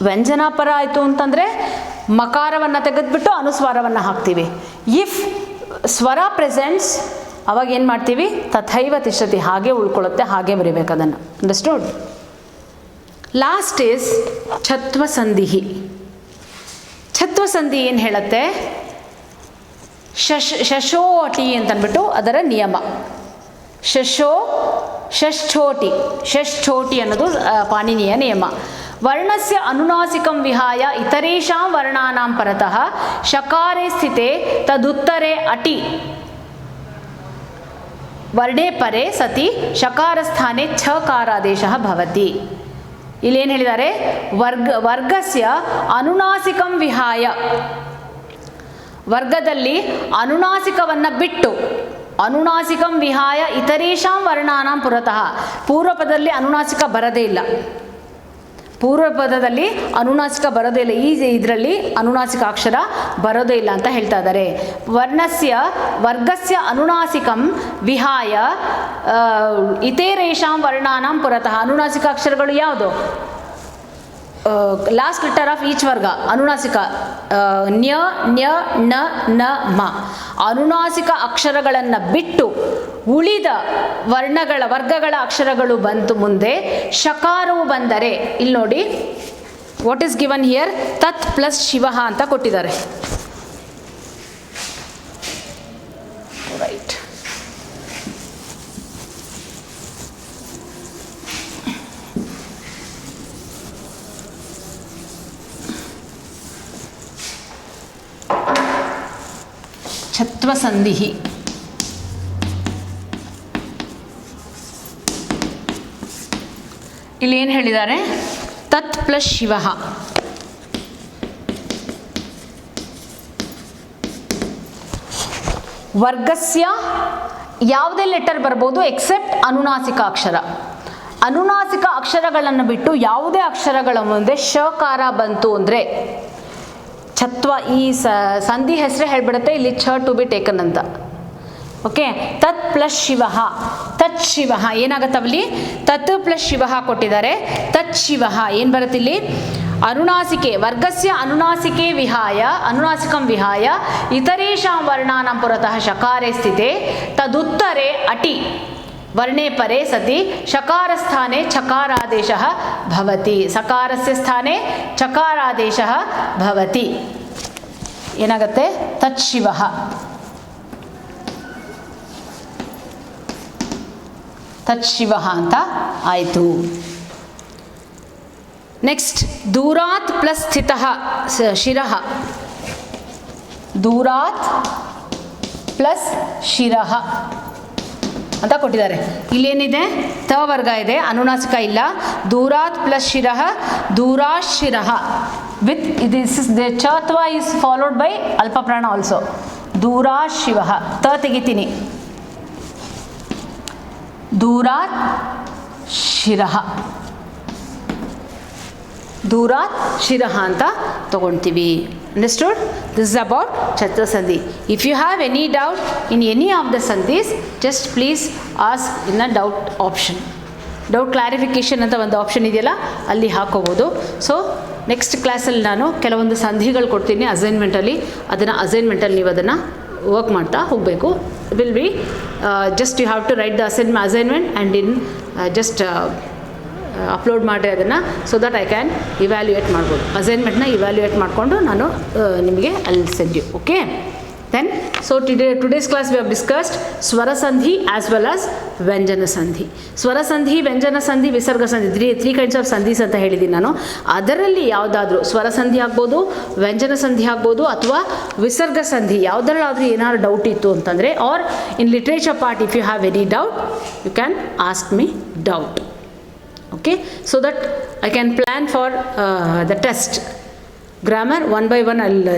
ವ್ಯಂಜನಾಪರ ಆಯಿತು ಅಂತಂದರೆ ಮಕಾರವನ್ನು ತೆಗೆದುಬಿಟ್ಟು ಅನುಸ್ವಾರವನ್ನು ಹಾಕ್ತೀವಿ. ಇಫ್ ಸ್ವರ ಪ್ರೆಸೆಂಟ್ಸ್ ಅವಾಗ ಏನು ಮಾಡ್ತೀವಿ, ತಥೈವ ತಿಷ್ಠತಿ ಹಾಗೆ ಉಳ್ಕೊಳ್ಳುತ್ತೆ, ಹಾಗೆ ಬರಿಬೇಕು ಅದನ್ನು. ಅಂಡರ್ಸ್ಟೂಡ್? ಲಾಸ್ಟ್ ಈಸ್ ಛತ್ವಸಂಧಿ. ಛತ್ವಸಂಧಿ ಏನು ಹೇಳುತ್ತೆ, ಶಶೋಟಿ ಅಂತಂದ್ಬಿಟ್ಟು ಅದರ ನಿಯಮ. ಷಷ್ಠೋಟಿ ಅನ್ನೋದು ಪಾಣಿನಿಯ ನಿಯಮ. ವರ್ಣಸ್ಯ ಅನುನಾಸಿಕಂ ವಿಹಾಯ ಇತರೇಷಾಂ ವರ್ಣಾನಾಂ ಪರತಃ ಶಕಾರೆ ಸ್ಥಿತೆ ತದುತ್ತರೆ ಅಟಿ ವರ್ಣೇ ಪರೆ ಸತಿ ಶಕಾರಸ್ಥಾನೆ ಛಕಾರಾದೇಶ ಭವತಿ. ಇಲ್ಲೇನು ಹೇಳಿದ್ದಾರೆ, ವರ್ಗಸ್ಯ ಅನುನಾಸಿಕಂ ವಿಹಾಯ, ವರ್ಗದಲ್ಲಿ ಅನುನಾಸಿಕವನ್ನು ಬಿಟ್ಟು, ಅನುನಾಸಿಕಂ ವಿಹಾಯ ಇತರೇಷಾಂ ವರ್ಣಾನಾಂ ಪುರತಃ, ಪೂರ್ವಪದದಲ್ಲಿ ಅನುನಾಸಿಕ ಬರದೇ ಇಲ್ಲ, ಪೂರ್ವಪದದಲ್ಲಿ ಅನುನಾಸಿಕ ಬರೋದೇ ಇಲ್ಲ, ಈ ಇದರಲ್ಲಿ ಅನುನಾಸಿಕ ಅಕ್ಷರ ಬರೋದೇ ಇಲ್ಲ ಅಂತ ಹೇಳ್ತಾ ಇದ್ದಾರೆ. ವರ್ಗಸ್ಯ ಅನುನಾಸಿಕಂ ವಿಹಾಯ ಇತರೇಷಾಂ ವರ್ಣಾನಾಂ ಪುರತಃ, ಅನುನಾಸಿಕ ಅಕ್ಷರಗಳು ಯಾವುದು, ಲಾಸ್ಟ್ ಲೆಟರ್ ಆಫ್ ಈಚ್ ವರ್ಗ ಅನುನಾಸಿಕ, ನ್ಯ ನ್ಯ ನ ನ ಮ, ಅನುನಾಸಿಕ ಅಕ್ಷರಗಳನ್ನು ಬಿಟ್ಟು ಉಳಿದ ವರ್ಗಗಳ ಅಕ್ಷರಗಳು ಬಂತು ಮುಂದೆ, ಶಕಾರವು ಬಂದರೆ, ಇಲ್ಲಿ ನೋಡಿ ವಾಟ್ ಈಸ್ ಗಿವನ್ ಹಿಯರ್, ತತ್ ಪ್ಲಸ್ ಶಿವ ಅಂತ ಕೊಟ್ಟಿದ್ದಾರೆ. ರೈಟ್, ಛತ್ವಸಂಧಿ. ಇಲ್ಲಿ ಏನು ಹೇಳಿದ್ದಾರೆ, ತತ್ ಪ್ಲಸ್ ಶಿವ, ವರ್ಗಸ್ಯ ಯಾವುದೇ ಲೆಟರ್ ಬರ್ಬೋದು ಎಕ್ಸೆಪ್ಟ್ ಅನುನಾಸಿಕ ಅಕ್ಷರ. ಅನುನಾಸಿಕ ಅಕ್ಷರಗಳನ್ನು ಬಿಟ್ಟು ಯಾವುದೇ ಅಕ್ಷರಗಳ ಮುಂದೆ ಶಕಾರ ಬಂತು ಅಂದರೆ ಛತ್ವ, ಈ ಸಂಧಿ ಹೆಸರೇ ಹೇಳ್ಬಿಡುತ್ತೆ ಇಲ್ಲಿ ಛ ಟು ಬಿ ಟೇಕನ್ ಅಂತ. ಓಕೆ, ತತ್ ಪ್ಲಸ್ ಶಿವ, ತತ್ ಶಿವ ಏನಾಗತ್ತವಲ್ಲಿ, ತತ್ ಪ್ಲಸ್ ಶಿವ ಕೊಟ್ಟಿದ್ದಾರೆ. ತತ್ ಶಿವ ಏನು ಬರುತ್ತೆ ಇಲ್ಲಿ, ಅನುನಾಸಿಕೆ, ವರ್ಗಸ್ಯ ಅನುನಾಸಿಕೆ ವಿಹಾಯ, ಅನುನಾಸಿಕಂ ವಿಹಾಯ ಇತರೇಷಾಂ ವರ್ಣಾನಾಂ ಪುರತಃ ಶಕಾರೆ ಸ್ಥಿತೆ ತದುತ್ತರೆ ಅಟಿ ವರ್ಣೇ ಪರೆ ಸತಿ ಶಕಾರಸ್ಥಾನೆ ಛಕಾರಾದೇಶ ಭವತಿ. ಸಕಾರಸ್ಯ ಸ್ಥಾನೆ ಛಕಾರಾದೇಶ ಭವತಿ. ಏನಾಗುತ್ತೆ, ತತ್ ಶಿವ. ತತ್ ಶಿವ ಅಂತ ಆಯಿತು. ನೆಕ್ಸ್ಟ್, ದೂರಾತ್ ಪ್ಲಸ್ ಸ್ಥಿತಃ ಶಿರಃ, ದೂರಾತ್ ಪ್ಲಸ್ ಶಿರಃ ಅಂತ ಕೊಟ್ಟಿದ್ದಾರೆ. ಇಲ್ಲೇನಿದೆ, ತ ವರ್ಗ ಇದೆ, ಅನುನಾಸಿಕ ಇಲ್ಲ. ದೂರಾತ್ ಪ್ಲಸ್ ಶಿರಃ, ದೂರಾಶಿರಃ ವಿತ್ ದಿಸ್ ಇಸ್ ದ ಚತ್ವ ಇಸ್ ಫಾಲೋಡ್ ಬೈ ಅಲ್ಪಪ್ರಾಣ ಆಲ್ಸೋ. ದೂರಾಶಿವ, ತ ತೆಗಿತೀನಿ, ದೂರಾತ್ ಶಿರಃ, ದೂರಾತ್ ಶಿರಃ ಅಂತ ತಗೊಳ್ತೀವಿ. Understood? This is about Chatra Sandhi. If you have any doubt in any of the Sandhis, just please ask in the doubt option. Doubt clarification ಅಂತ ಒಂದು ಆಪ್ಷನ್ ಇದೆಯಲ್ಲ, ಅಲ್ಲಿ ಹಾಕೋಬೋದು. ಸೊ ನೆಕ್ಸ್ಟ್ ಕ್ಲಾಸಲ್ಲಿ ನಾನು ಕೆಲವೊಂದು ಸಂಧಿಗಳು ಕೊಡ್ತೀನಿ ಅಸೈನ್ಮೆಂಟಲ್ಲಿ, ಅದನ್ನು ಅಸೈನ್ಮೆಂಟಲ್ಲಿ ನೀವು ಅದನ್ನು ವರ್ಕ್ ಮಾಡ್ತಾ ಹೋಗಬೇಕು. Will be just you have to write the assignment and in just upload ಮಾಡಿ ಅದನ್ನು, so that I can evaluate ಮಾಡ್ಬೋದು. ಅಸೈನ್ಮೆಂಟ್ನ ಇವ್ಯಾಲ್ಯೂಯೇಟ್ ಮಾಡಿಕೊಂಡು ನಾನು ನಿಮಗೆ ಅಲ್ಲಿ send you. Okay, then so today's class we have discussed ಸ್ವರ ಸಂಧಿ ಆಸ್ ವೆಲ್ ಆಸ್ ವ್ಯಂಜನ ಸಂಧಿ. ಸ್ವರ ಸಂಧಿ, ವ್ಯಂಜನ ಸಂಧಿ, ವಿಸರ್ಗ ಸಂಧಿ, ತ್ರೀ ಕೈಂಡ್ಸ್ ಆಫ್ ಸಂಧೀಸ್ ಅಂತ ಹೇಳಿದ್ದೀನಿ ನಾನು. ಅದರಲ್ಲಿ ಯಾವುದಾದ್ರೂ ಸ್ವರ ಸಂಧಿ ಆಗ್ಬೋದು, ವ್ಯಂಜನ ಸಂಧಿ ಆಗ್ಬೋದು, ಅಥವಾ ವಿಸರ್ಗ ಸಂಧಿ ಯಾವುದರಲ್ಲಾದರೂ ಏನಾದ್ರು ಡೌಟ್ ಇತ್ತು ಅಂತಂದರೆ, or in literature part if you have any doubt you can ask me doubt. Okay, so that I can plan for the test grammar one by one. I'll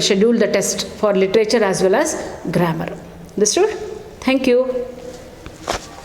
schedule the test for literature as well as grammar. Understood? Thank you.